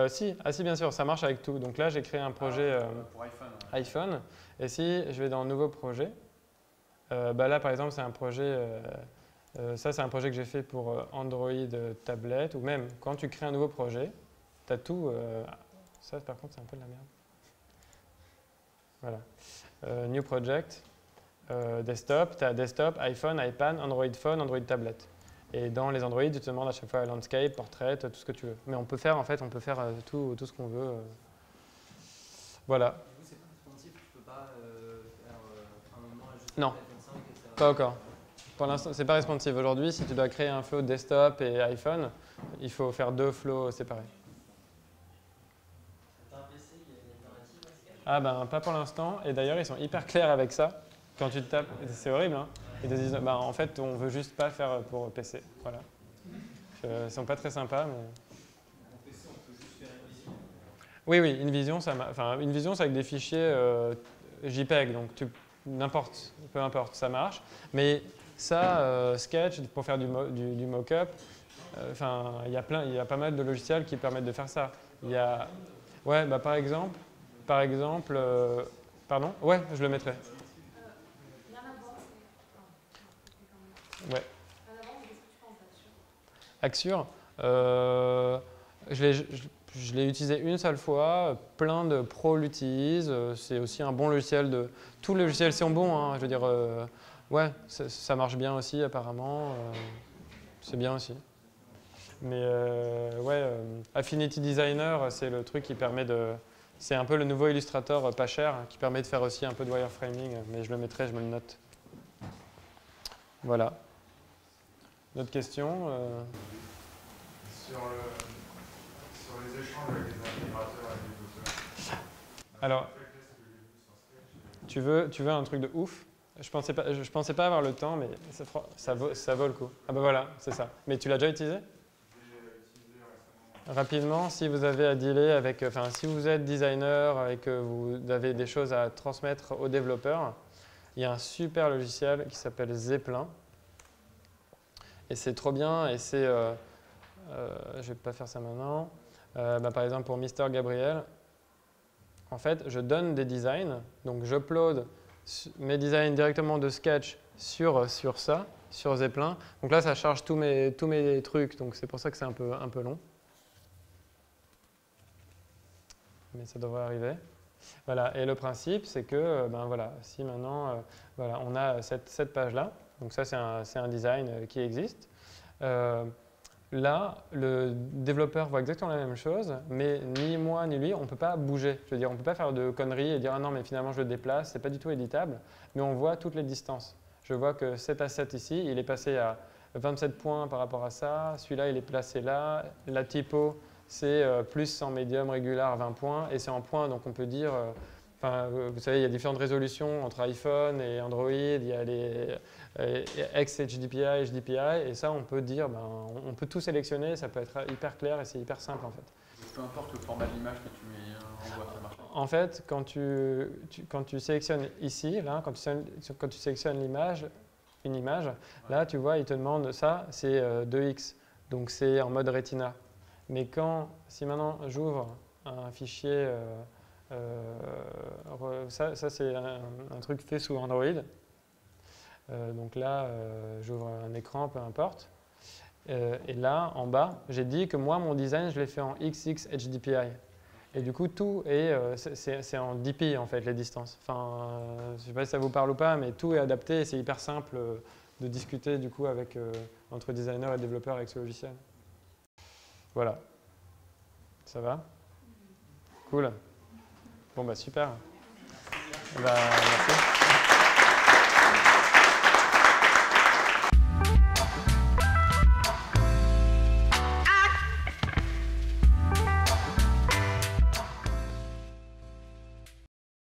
Si, bien sûr, ça marche avec tout. Donc là, j'ai créé un projet pour iPhone. iPhone. Et si je vais dans Nouveau projet, bah là, par exemple, c'est un projet, ça, c'est un projet que j'ai fait pour Android tablette, ou même quand tu crées un nouveau projet, tu as tout. Ça, par contre, c'est un peu de la merde. Voilà. New project, desktop, tu as desktop, iPhone, iPad, Android phone, Android tablette. Et dans les Android, tu te demandes à chaque fois landscape, portrait, tout ce que tu veux. Mais on peut faire, en fait, tout ce qu'on veut. Voilà. Du coup, c'est pas responsive, tu peux pas faire un moment juste Non, iPhone 5 et ça... pas encore. Pour l'instant, c'est pas responsive. Aujourd'hui, si tu dois créer un flow desktop et iPhone, il faut faire 2 flows séparés. T'as un PC, il y a une alternative à Sketch? Ah ben, pas pour l'instant. Et d'ailleurs, ils sont hyper clairs avec ça. Quand tu te tapes, c'est horrible, hein. Ils te disent, bah, en fait, on veut juste pas faire pour PC. Voilà. Ils sont pas très sympas, mais... En PC, on peut juste faire une vision. Oui, InVision, InVision, c'est avec des fichiers JPEG, donc peu importe, ça marche. Mais ça, Sketch, pour faire du mock-up, il y a pas mal de logiciels qui permettent de faire ça. Il y a, ouais, bah, par exemple, pardon, ouais, je le mettrai. Ouais. Axure, je l'ai utilisé une seule fois, plein de pros l'utilisent, c'est aussi un bon logiciel tous les logiciels sont bons, hein, je veux dire, ouais, ça marche bien aussi apparemment, c'est bien aussi. Mais ouais, Affinity Designer, c'est le truc qui permet c'est un peu le nouveau Illustrator pas cher, qui permet de faire aussi un peu de wireframing, mais je le mettrai, je me le note. Voilà. D'autres questions sur les échanges avec les intégrateurs et les développeurs. Alors, tu veux un truc de ouf? Je pensais pas avoir le temps, mais ça vaut le coup. Ah ben voilà, c'est ça. Mais tu l'as déjà utilisé? J'ai utilisé récemment. Rapidement, si vous avez à dealer avec, si vous êtes designer et que vous avez des choses à transmettre aux développeurs, il y a un super logiciel qui s'appelle Zeppelin. Et c'est trop bien. Et c'est, je ne vais pas faire ça maintenant. Par exemple, pour Mister Gabriel, en fait, je donne des designs. Donc, j'upload mes designs directement de Sketch sur ça, sur Zeppelin. Donc là, ça charge tous mes trucs. Donc, c'est pour ça que c'est un peu long. Mais ça devrait arriver. Voilà. Et le principe, c'est que voilà, si maintenant voilà, on a cette page-là, donc ça, c'est un design qui existe. Là, le développeur voit exactement la même chose, mais ni moi ni lui, on ne peut pas bouger. Je veux dire, on ne peut pas faire de conneries et dire « Ah non, mais finalement, je le déplace », ce n'est pas du tout éditable, mais on voit toutes les distances. Je vois que cet asset ici, il est passé à 27 points par rapport à ça, celui-là, il est placé là, la typo, c'est plus en médium, régular, 20 points, et c'est en points, donc on peut dire… vous savez, il y a différentes résolutions entre iPhone et Android, il y a les XHDPI, HDPI, et ça, on peut dire, on peut tout sélectionner, ça peut être hyper clair et c'est hyper simple en fait. Peu importe le format de l'image que tu mets en boîte, ça marche. En fait, quand tu sélectionnes ici, là, quand tu sélectionnes une image, là, tu vois, il te demande ça, c'est 2x, donc c'est en mode Retina. Mais si maintenant j'ouvre un fichier, ça c'est un truc fait sous Android. Donc là, j'ouvre un écran, peu importe. Et là, en bas, j'ai dit que moi, mon design, je l'ai fait en XX HDPI. Et du coup, tout c'est en DP, en fait, les distances. Enfin, je ne sais pas si ça vous parle ou pas, mais tout est adapté et c'est hyper simple de discuter du coup entre designers et développeurs avec ce logiciel. Voilà. Ça va? Cool. Bon, super. Merci.